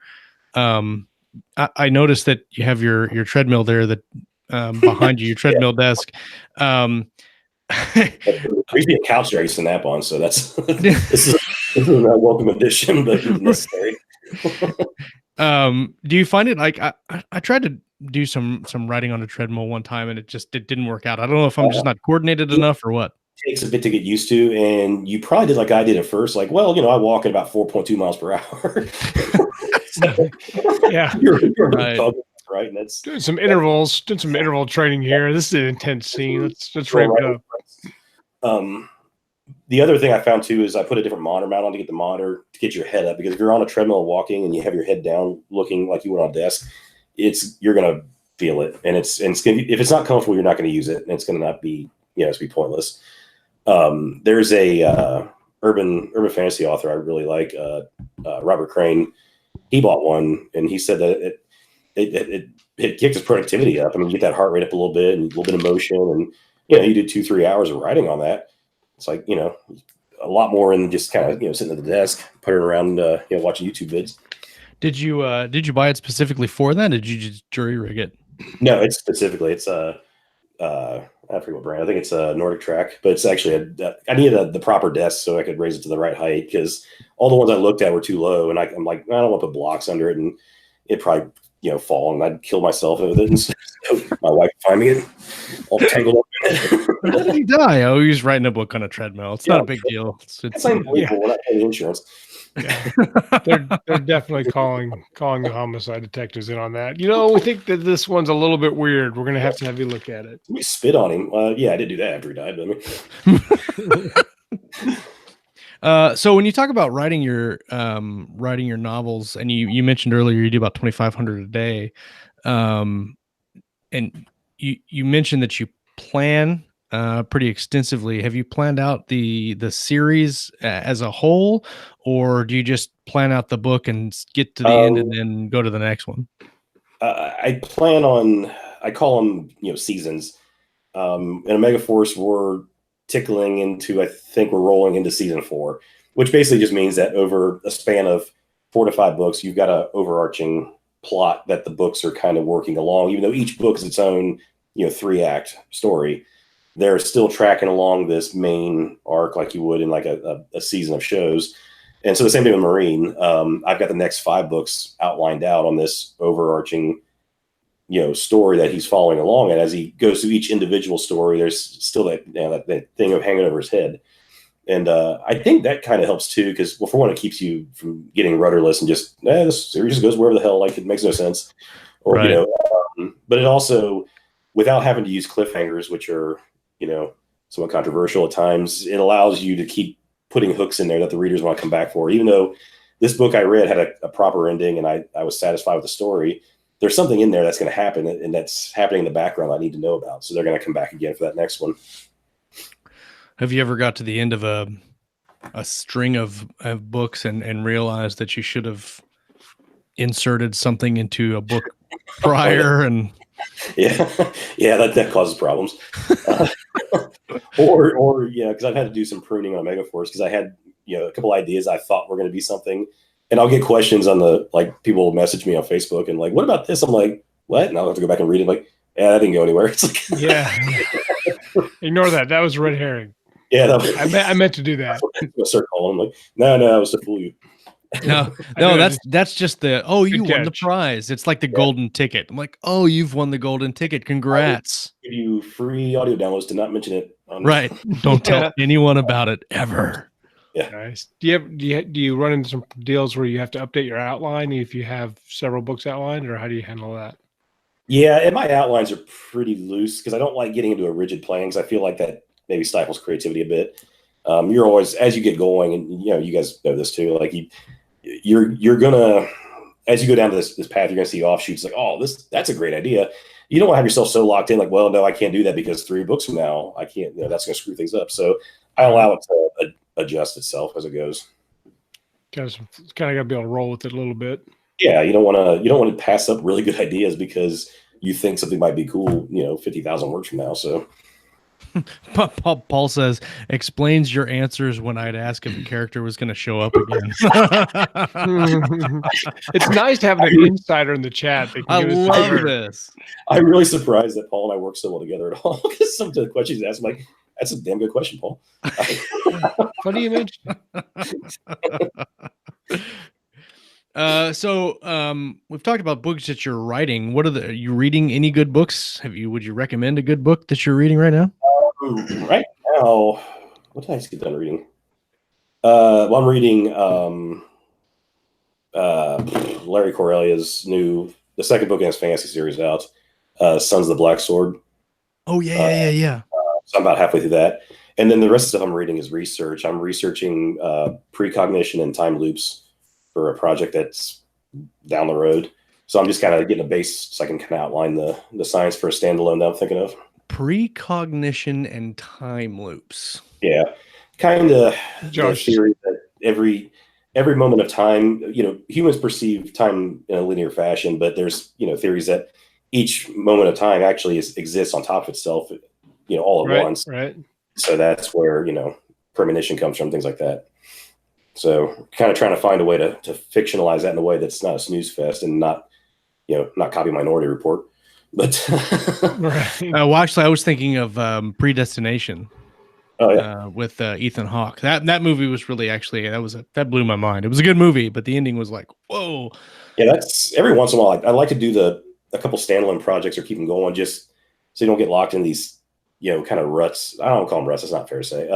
I noticed that you have your treadmill there that behind you, your treadmill desk. Usually a couch there I used to nap on, so that's this is a welcome addition, but necessary. Do you find it like I tried to do some writing on a treadmill one time and it didn't work out. I don't know if I'm just not coordinated enough or what. It takes a bit to get used to, and you probably did like I did at first, like, well, I walk at about 4.2 miles per hour. Yeah, you're right. Right, and that's doing some interval training here. This is an intense scene. Let's ramp it up. The other thing I found too is I put a different monitor mount on to get the monitor to get your head up, because if you're on a treadmill walking and you have your head down looking like you were on a desk, you're gonna feel it, and it's gonna be, if it's not comfortable, you're not gonna use it, and it's gonna not be it's be pointless. There's a urban fantasy author I really like, Robert Crane. He bought one, and he said that it kicked his productivity up. I mean, you get that heart rate up a little bit and a little bit of motion, and you do 2-3 hours of writing on that. It's like a lot more than just kind of sitting at the desk, puttering around, watching YouTube vids. Did you buy it specifically for that? Did you just jury rig it? No, it's specifically I forget what brand. I think it's a Nordic Track, but it's actually I needed the proper desk so I could raise it to the right height, because all the ones I looked at were too low, and I'm like, I don't want to put blocks under it, and it probably fall, and I'd kill myself with it. And so my wife would find me it all tangled up in it. How did he die? Oh, he was writing a book on a treadmill. It's not a big deal. It's unbelievable. We're not paying insurance. Yeah. They're definitely calling the homicide detectives in on that. We think that this one's a little bit weird. We're gonna have you look at it. We spit on him. Yeah, I did do that after he died. So when you talk about writing your novels, and you mentioned earlier you do about 2,500 a day, and you mentioned that you plan pretty extensively. Have you planned out the series as a whole, or do you just plan out the book and get to the end and then go to the next one? I plan on, I call them seasons. In Omega Force, we're tickling into, I think we're rolling into season 4, which basically just means that over a span of 4 to 5 books, you've got an overarching plot that the books are kind of working along. Even though each book is its own 3-act story, they're still tracking along this main arc like you would in like a season of shows. And so the same thing with Marine. I've got the next 5 books outlined out on this overarching story that he's following along. And as he goes through each individual story, there's still that thing of hanging over his head. And I think that kind of helps too, because for one, it keeps you from getting rudderless and just this series just goes wherever the hell, like it makes no sense. Or right. But it also, without having to use cliffhangers, which are somewhat controversial at times, it allows you to keep putting hooks in there that the readers want to come back for. Even though this book I read had a proper ending and I was satisfied with the story, there's something in there that's going to happen, and that's happening in the background I need to know about. So they're going to come back again for that next one. Have you ever got to the end of a string of books and realized that you should have inserted something into a book prior? And yeah, that causes problems. Or because I've had to do some pruning on Omega Force, because I had a couple ideas I thought were going to be something. And I'll get questions on people will message me on Facebook and what about this? I'm like, what? And I'll have to go back and read it. Like, yeah, that didn't go anywhere. It's like, yeah, ignore that. That was red herring. Yeah, I meant to do that. I start calling. I'm like, no, I was to fool you. No, that's just you won the prize. It's like the golden ticket. I'm like, oh, you've won the golden ticket. Congrats. Give you free audio downloads to not mention it. Right. Don't tell anyone about it ever. Yeah. Nice. Do you run into some deals where you have to update your outline if you have several books outlined, or how do you handle that? Yeah, and my outlines are pretty loose because I don't like getting into a rigid plan, because I feel like that maybe stifles creativity a bit. You're always, as you get going, and you guys know this too, like you're gonna, as you go down to this path, you're gonna see offshoots like, oh, that's a great idea. You don't want to have yourself so locked in, like, well, no, I can't do that because 3 books from now I can't. That's gonna screw things up. So I allow it to adjust itself as it goes. Kind of got to be able to roll with it a little bit. Yeah, you don't want to pass up really good ideas because you think something might be cool, 50,000 words from now. So Paul says, explains your answers when I'd ask if a character was going to show up again. It's nice having an insider in the chat. That can I give us love the- this. I'm really surprised that Paul and I work so well together at all. Because some of the questions he's asked, I'm like, that's a damn good question, Paul. Funny you mentioned. So we've talked about books that you're writing. Are you reading any good books? Would you recommend a good book that you're reading right now? Right now, what did I just get done reading? Well, I'm reading Larry Corellia's the second book in his fantasy series out, Sons of the Black Sword. Oh, yeah. So I'm about halfway through that. And then the rest of the stuff I'm reading is research. I'm researching precognition and time loops for a project that's down the road. So I'm just kind of getting a base so I can kind of outline the science for a standalone that I'm thinking of. Precognition and time loops. Yeah, kind of the Josh. theory that every moment of time, humans perceive time in a linear fashion, but there's theories that each moment of time actually exists on top of itself, all at once. Right. So that's where premonition comes from, things like that. So kind of trying to find a way to fictionalize that in a way that's not a snooze fest and not copy Minority Report. But Right. Well, actually, I was thinking of Predestination. Oh yeah, with Ethan Hawke. That movie was really that blew my mind. It was a good movie, but the ending was like, whoa. Yeah, that's every once in a while. I like to do a couple standalone projects or keep them going, just so you don't get locked in these kind of ruts. I don't call them ruts. That's not fair to say.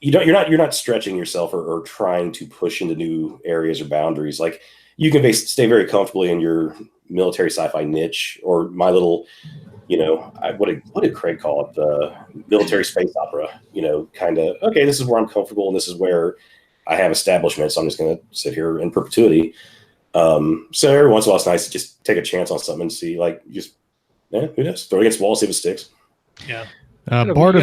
You're not stretching yourself or trying to push into new areas or boundaries. Like you can stay very comfortably in your military sci-fi niche or my little. What did Craig call it? The military space opera. Kind of, okay, this is where I'm comfortable and this is where I have establishment. So I'm just going to sit here in perpetuity. So every once in a while, it's nice to just take a chance on something and see, who knows? Throw it against the wall, see if it sticks. Yeah. Bart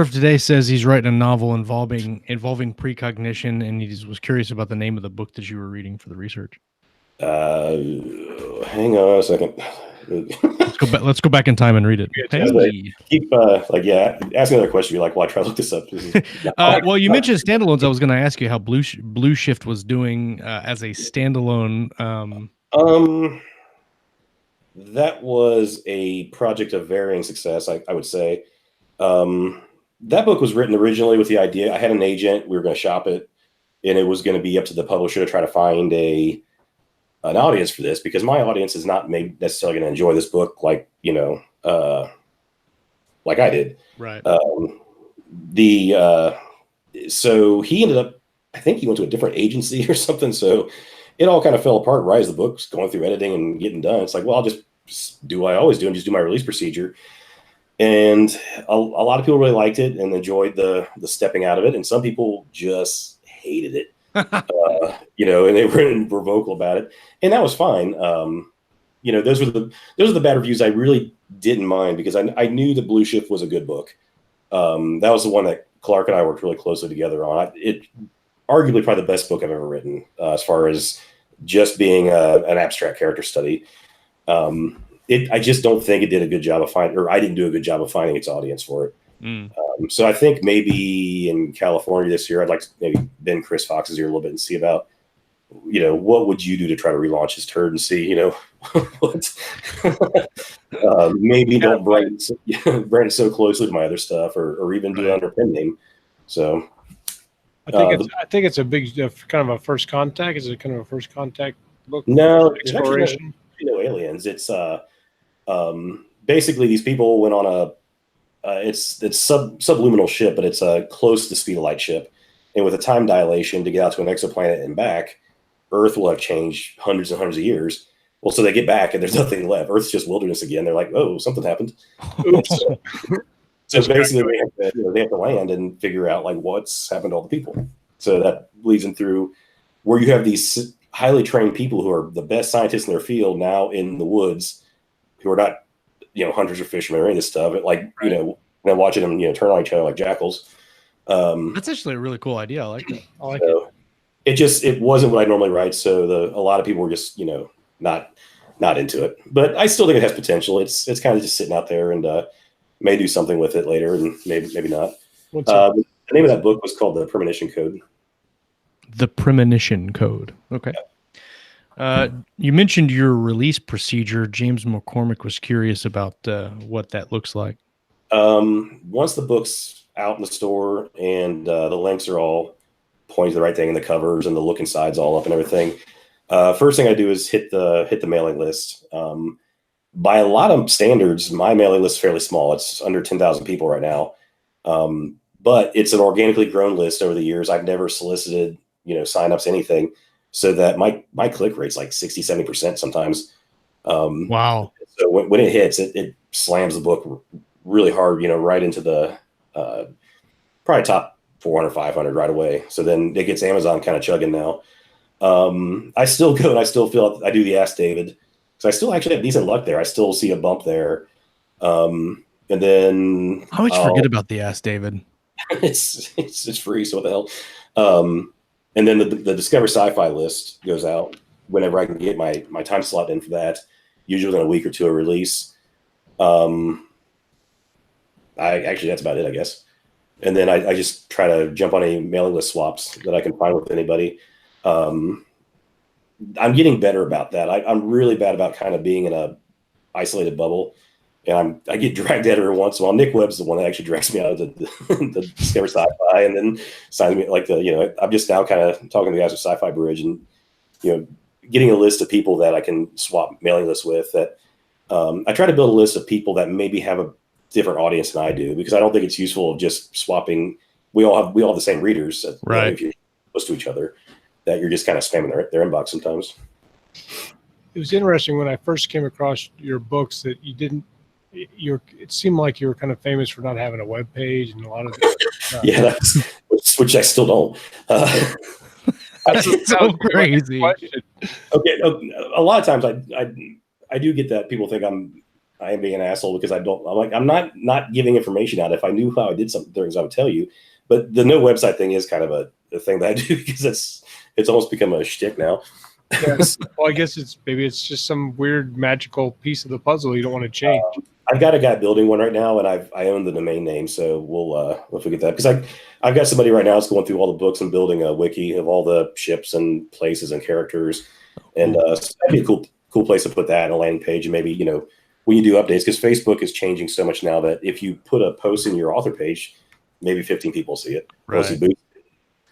of Today says he's writing a novel involving precognition, and he was curious about the name of the book that you were reading for the research. Hang on a second. Let's go back in time and read it. Hey. Keep ask another question. You're like, well, I try to look this up. Well, you mentioned standalones. I was going to ask you how Blue Shift was doing as a standalone. That was a project of varying success, I would say. That book was written originally with the idea. I had an agent. We were going to shop it, and it was going to be up to the publisher to try to find an audience for this, because my audience is not maybe necessarily going to enjoy this book like I did. Right. So he ended up, I think he went to a different agency or something. So it all kind of fell apart right as the book's going through editing and getting done. It's like, well, I'll just do what I always do and just do my release procedure. And a lot of people really liked it and enjoyed the stepping out of it. And some people just hated it. And they were vocal about it, and that was fine. Those were the bad reviews I really didn't mind, because I knew that Blue Shift was a good book. That was the one that Clark and I worked really closely together on. It arguably probably the best book I've ever written, as far as just being an abstract character study. I just don't think it did a good job of I didn't do a good job of finding its audience for it. So I think maybe in California this year, I'd like to maybe bend Chris Fox's ear a little bit and see about, what would you do to try to relaunch his turd and see, what, maybe don't brand it so closely to my other stuff, or even do it under a pen name. So I think it's a big kind of a first contact. Is it kind of a first contact book? No, Exploration. No aliens. It's basically these people went on a it's subluminal ship, but it's close to the speed of light ship, and with a time dilation to get out to an exoplanet and back, Earth will have changed hundreds and hundreds of years. Well, so they get back and there's nothing left. Earth's just wilderness again. They're like, oh, something happened. So basically, they have to land and figure out what's happened to all the people. So that leads them through where you have these highly trained people who are the best scientists in their field now in the woods, who are not hunters or fishermen or any of this stuff. Then watching them turn on each other like jackals. That's actually a really cool idea. I like that. I like it. It wasn't what I normally write. So a lot of people were just not not into it, but I still think it has potential. It's kind of just sitting out there, and may do something with it later, and maybe not. The name of that book was called The Premonition Code. The Premonition Code. Okay. Yeah. You mentioned your release procedure. James McCormick was curious about what that looks like. Once the book's out in the store and the links are all pointing to the right thing, and the covers and the look inside's all up and everything, first thing I do is hit the mailing list. By a lot of standards, my mailing list is fairly small. It's under 10,000 people right now. But it's an organically grown list over the years. I've never solicited, signups, anything, so that my click rate's like 60-70% sometimes. Wow. So when it hits, it slams the book really hard, right into the probably top 400, 500 right away. So then it gets Amazon kind of chugging now. I still go and I still feel I do the Ask David, because I still actually have decent luck there. I still see a bump there. And then I always forget about the Ask David. It's free, so what the hell? And then the Discover Sci-Fi list goes out whenever I can get my time slot in for that, usually within a week or two of release. That's about it, I guess. And then I just try to jump on any mailing list swaps that I can find with anybody. I'm getting better about that. I'm really bad about kind of being in a isolated bubble, and I get dragged out every once in a while. Nick Webb's the one that actually drags me out of the Discover Sci-Fi, and then signs me like I'm just now kind of talking to the guys at Sci-Fi Bridge, and getting a list of people that I can swap mailing lists with. That I try to build a list of people that maybe have a different audience than I do, because I don't think it's useful of just swapping. We all have the same readers, right? If you're close to each other, that you're just kind of spamming their inbox sometimes. It was interesting when I first came across your books that you didn't. It seemed like you were kind of famous for not having a web page and a lot of yeah, which I still don't. That's so crazy. Okay, a lot of times I do get that people think I am being an asshole because I'm not giving information out. If I knew how I did some things, I would tell you. But the no website thing is kind of a thing that I do, because it's almost become a shtick now. Yes. Well, I guess it's just some weird magical piece of the puzzle you don't want to change. I've got a guy building one right now, and I own the domain name, so we'll forget that, because I've got somebody right now that's going through all the books and building a wiki of all the ships and places and characters, and so that'd be a cool place to put that on a landing page. And maybe when you do updates, because Facebook is changing so much now that if you put a post in your author page, maybe 15 people see it. Right.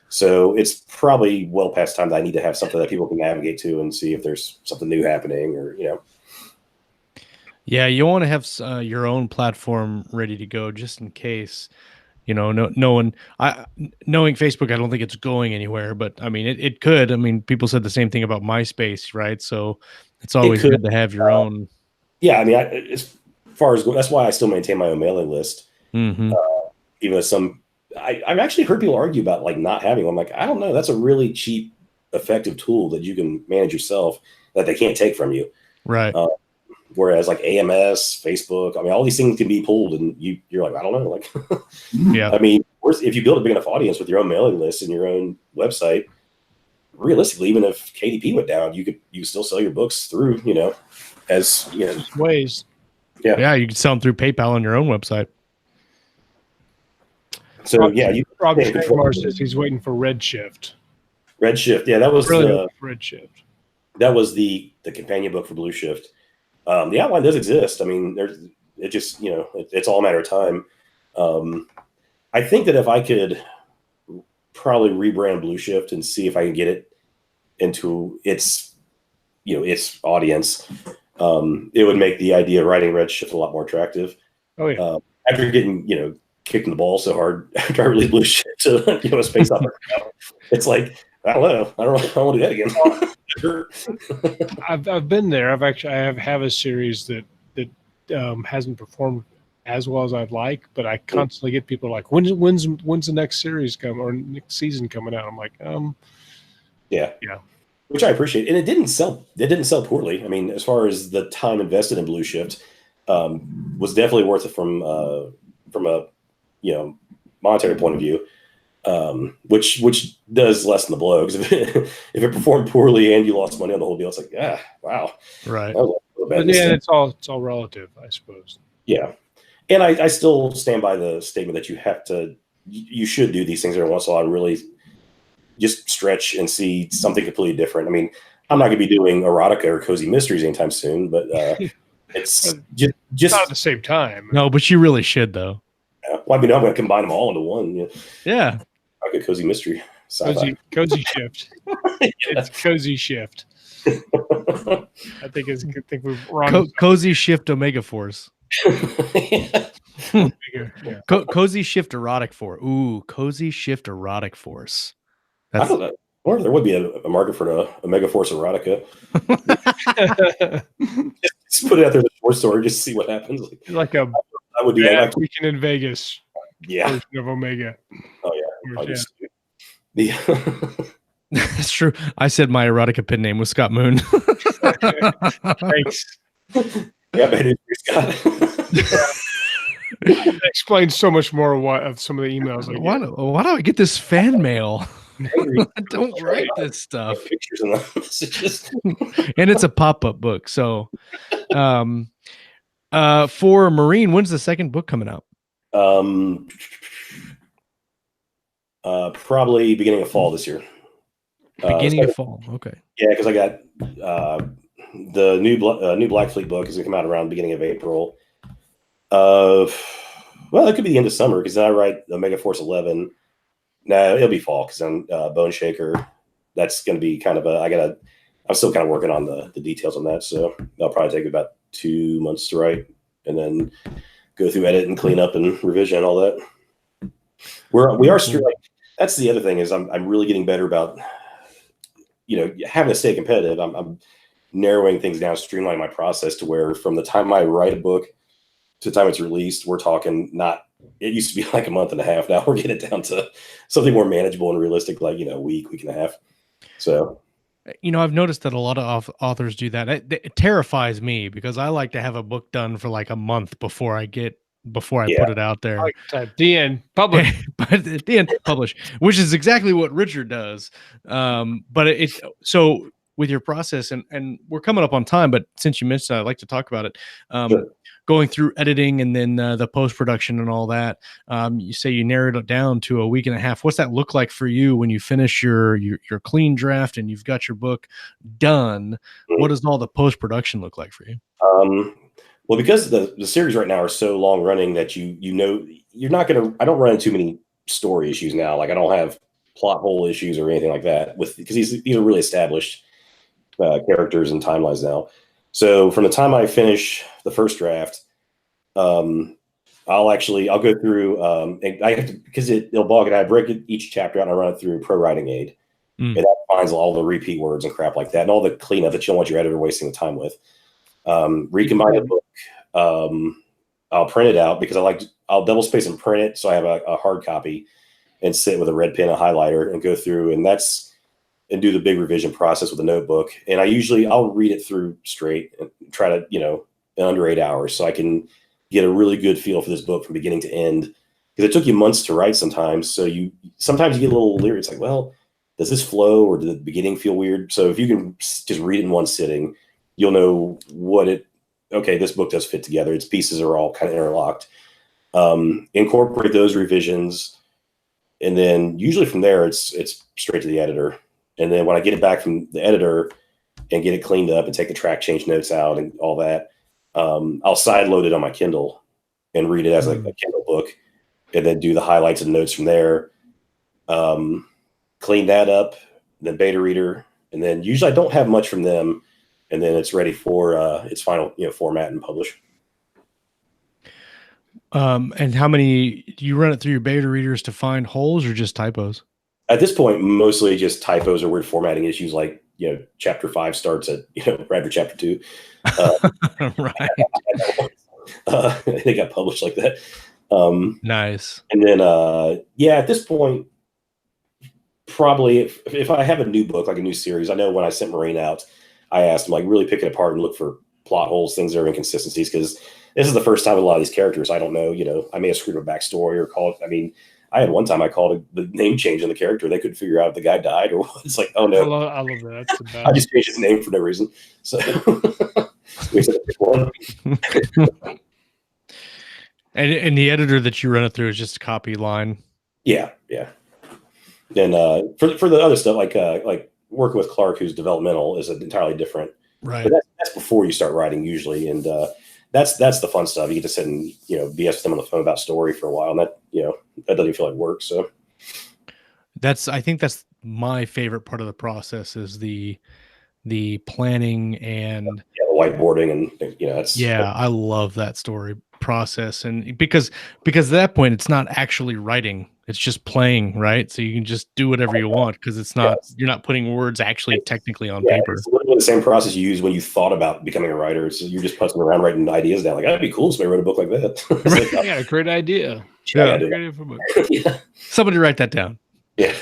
So it's probably well past time that I need to have something that people can navigate to and see if there's something new happening, or Yeah, you want to have your own platform ready to go just in case. Knowing Facebook, I don't think it's going anywhere, but I mean, it could. I mean, people said the same thing about MySpace, right? So it's always good to have your own. Yeah, I mean, as far as that's why I still maintain my own mailing list. Mm-hmm. Even though I've actually heard people argue about not having one. I'm like, I don't know. That's a really cheap, effective tool that you can manage yourself that they can't take from you. Right. Whereas AMS, Facebook, I mean, all these things can be pulled, and you're like, I don't know. Yeah. I mean, if you build a big enough audience with your own mailing list and your own website, realistically, even if KDP went down, you could still sell your books through, as ways. Yeah. Yeah, you could sell them through PayPal on your own website. So Rob says he's waiting for Redshift. Redshift, yeah, that was Redshift. That was the companion book for Blue Shift. The outline does exist. I mean, it's all a matter of time. I think that if I could probably rebrand Blue Shift and see if I can get it into its audience, it would make the idea of writing Redshift a lot more attractive. Oh yeah. After getting kicked in the ball so hard after I released Blue Shift to a space opera, it's like, I don't know. I don't want to do that again. I've been there. I have a series that hasn't performed as well as I'd like, but I constantly get people like, when's the next series come or next season coming out? I'm like, yeah, which I appreciate, and it didn't sell poorly. I mean, as far as the time invested in Blue Shift, was definitely worth it from a monetary point of view. which does lessen the blow, because if it performed poorly and you lost money on the whole deal, it's like, wow, right. that was a bad But mistake. yeah, it's all relative, I suppose. Yeah, and I still stand by the statement that you should do these things every once in a while and really just stretch and see something completely different. I mean, I'm not going to be doing erotica or cozy mysteries anytime soon, but it's just Not at the same time. No, but you really should though. well, I mean, I'm going to combine them all into one. Yeah. Like a cozy mystery. Sci-fi. Cozy shift. It's cozy shift. I think we're on Cozy shift Omega Force. Yeah. yeah. Cozy shift erotic force. Ooh, cozy shift erotic force. I don't know. Or there would be a market for a Omega Force erotica. Just put it out there in the short story, just see what happens. Like a I would do that. Weekend in Vegas Yeah. version of Omega. Oh yeah. Yeah. That's true. I said my erotica pin name was Scott Moon. Thanks. Yeah, man, Scott. That explains so much more of some of the emails. Like, Why do I get this fan mail? I don't write this stuff. Pictures and messages. And it's a pop-up book. So for Marine, when's the second book coming out? Probably beginning of fall this year. Beginning of fall. Okay. Yeah, because I got the new Black Fleet book is going to come out around the beginning of April. Well, it could be the end of summer, because then I write Omega Force 11. No, it'll be fall, because then Bone Shaker. That's going to be kind of I'm still kind of working on the details on that, so that'll probably take about 2 months to write, and then go through edit and clean up and revision and all that. We are like, that's the other thing, is I'm really getting better about having to stay competitive. I'm narrowing things down, streamlining my process to where from the time I write a book to the time it's released, we're talking it used to be like a month and a half. Now we're getting down to something more manageable and realistic, like, week and a half. So, I've noticed that a lot of authors do that. It terrifies me, because I like to have a book done for like a month before I put it out there. Like type the end publish. But at the end, publish, which is exactly what Richard does. But so with your process, and we're coming up on time, but since you mentioned it, I'd like to talk about it. Sure. Going through editing and then the post-production and all that, you say you narrowed it down to a week and a half. What's that look like for you when you finish your clean draft and you've got your book done? Mm-hmm. What does all the post-production look like for you? Well, because the series right now are so long running that you're not going to, I don't run into too many story issues now. Like, I don't have plot hole issues or anything like that because these are really established characters and timelines now. So from the time I finish the first draft, I'll go through, and I have to, because it'll bog it. I break each chapter out and I run it through Pro Writing Aid, and that finds all the repeat words and crap like that, and all the cleanup that you don't want your editor wasting the time with. Recombine the book. I'll print it out, because I'll double space and print it, so I have a hard copy, and sit with a red pen and highlighter and go through, and do the big revision process with a notebook. And I'll read it through straight and try to, in under 8 hours, so I can get a really good feel for this book from beginning to end. Because it took you months to write sometimes. So sometimes you get a little leery. It's like, well, does this flow, or did the beginning feel weird? So if you can just read it in one sitting, you'll know this book does fit together. Its pieces are all kind of interlocked. Incorporate those revisions. And then usually from there, it's straight to the editor. And then when I get it back from the editor and get it cleaned up and take the track change notes out and all that, I'll side load it on my Kindle and read it as a Kindle book, and then do the highlights and notes from there. Clean that up, then beta reader, and then usually I don't have much from them, and then it's ready for its final format and publish. And how many do you run it through your beta readers to find holes, or just typos? At this point, mostly just typos or weird formatting issues, like chapter 5 starts at right after chapter 2. Right. They got published like that. Nice. And then at this point, probably if I have a new book, like a new series, I know when I sent Marine out, I asked him, like, really pick it apart and look for plot holes, things that are inconsistencies, because this is the first time with a lot of these characters. I don't know, I may have screwed up a backstory or call it. I mean, I had one time I called the name change on the character. They couldn't figure out if the guy died or what. It's like, oh no, I love that. That's the best. I just changed his name for no reason. So we said pick one. And the editor that you run it through is just a copy line. Yeah. And for the other stuff, like working with Clark, who's developmental, is entirely different. Right. But that's before you start writing usually, and that's the fun stuff. You get to sit and BS with them on the phone about story for a while, and that that doesn't feel like work. So I think that's my favorite part of the process is the planning and the whiteboarding, and I love that story process, and because at that point it's not actually writing, it's just playing, right? So you can just do whatever you want because it's not you're not putting words actually technically on paper. It's literally the same process you use when you thought about becoming a writer. So you're just putzing around writing ideas down. Like, that'd be cool if somebody wrote a book like that. Like, yeah, great idea. Yeah. Great idea for a book. Somebody write that down. Yeah.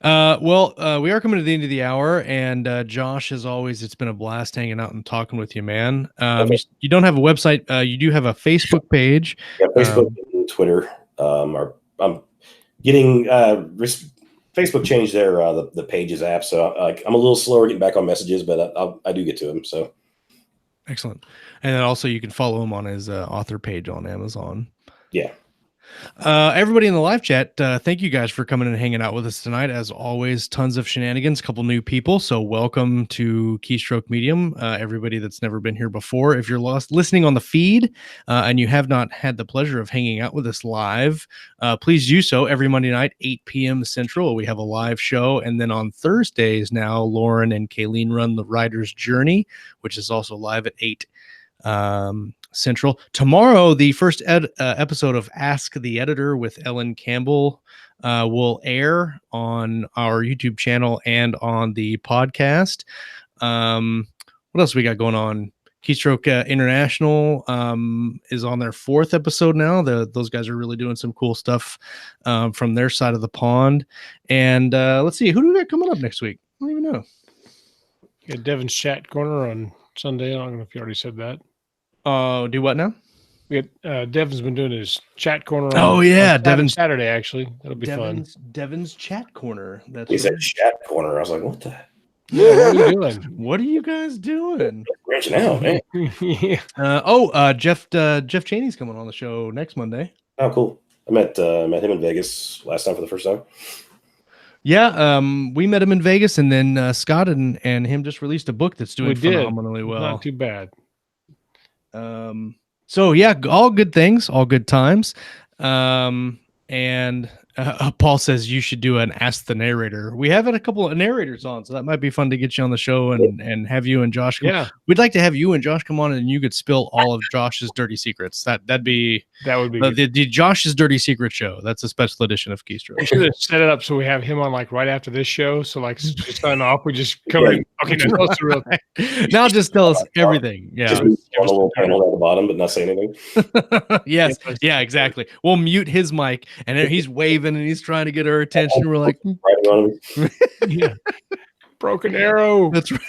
We are coming to the end of the hour, and Josh, as always, it's been a blast hanging out and talking with you, man. You don't have a website. You do have a Facebook page. Yeah, Facebook and Twitter. I'm getting Facebook changed their the Pages app, so I'm a little slower getting back on messages, but I do get to them. So excellent. And then also you can follow him on his author page on Amazon. Yeah. Everybody in the live chat, thank you guys for coming and hanging out with us tonight. As always, tons of shenanigans, a couple new people. So welcome to Keystroke Medium. Everybody that's never been here before. If you're listening on the feed and you have not had the pleasure of hanging out with us live, please do so every Monday night, 8 p.m. Central. We have a live show. And then on Thursdays now, Lauren and Kayleen run The Writer's Journey, which is also live at 8 Central. Tomorrow, the first episode of Ask the Editor with Ellen Campbell will air on our YouTube channel and on the podcast. What else we got going on? Keystroke International is on their 4th episode now. Those guys are really doing some cool stuff from their side of the pond. And let's see, who do we got coming up next week? I don't even know. Yeah, Devon's Chat Corner on Sunday. I don't know if you already said that. Do what now? We got Devon's been doing his chat corner. Devon's Saturday actually. That'll be fun. Devon's Chat Corner. He said chat corner. I was like, what the? Yeah, what are you doing? What are you guys doing? Branching out, man. Yeah. Jeff Chaney's coming on the show next Monday. Oh, cool. I met him in Vegas last time for the first time. Yeah, we met him in Vegas, and then Scott and him just released a book that's doing phenomenally well. Not too bad. So yeah, all good things, all good times. And Paul says you should do an Ask the Narrator. We have a couple of narrators on, so that might be fun to get you on the show and have you and Josh. We'd like to have you and Josh come on, and you could spill all of Josh's dirty secrets. That would be the Josh's Dirty Secret Show. That's a special edition of Keystroke. We should have set it up so we have him on like right after this show. So like to sign off, we just cover. Okay, now tell us the real thing. Now just tell us everything. Yeah, just on a little panel at the bottom, but not say anything. Yes, yeah, exactly. We'll mute his mic, and he's waving and he's trying to get our attention. We're like, yeah, broken arrow. That's right.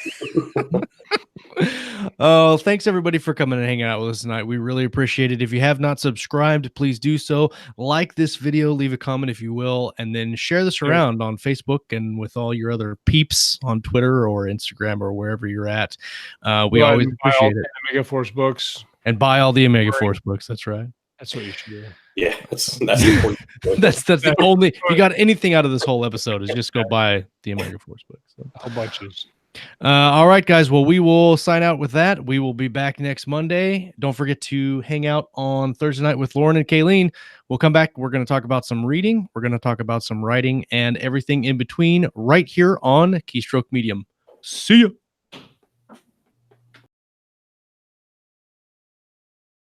Oh, thanks everybody for coming and hanging out with us tonight. We really appreciate it. If you have not subscribed, please do so. Like this video, leave a comment if you will, and then share this around on Facebook and with all your other peeps on Twitter or Instagram or wherever you're at. We always appreciate it. Omega Force books. And buy all the Omega Force books. That's right. That's what you should do. Yeah, that's important. that's the only. If you got anything out of this whole episode, is just go buy the Omega Force books. So. A whole bunches. All right, guys. Well, we will sign out with that. We will be back next Monday. Don't forget to hang out on Thursday night with Lauren and Kayleen. We'll come back. We're going to talk about some reading. We're going to talk about some writing and everything in between right here on Keystroke Medium. See ya.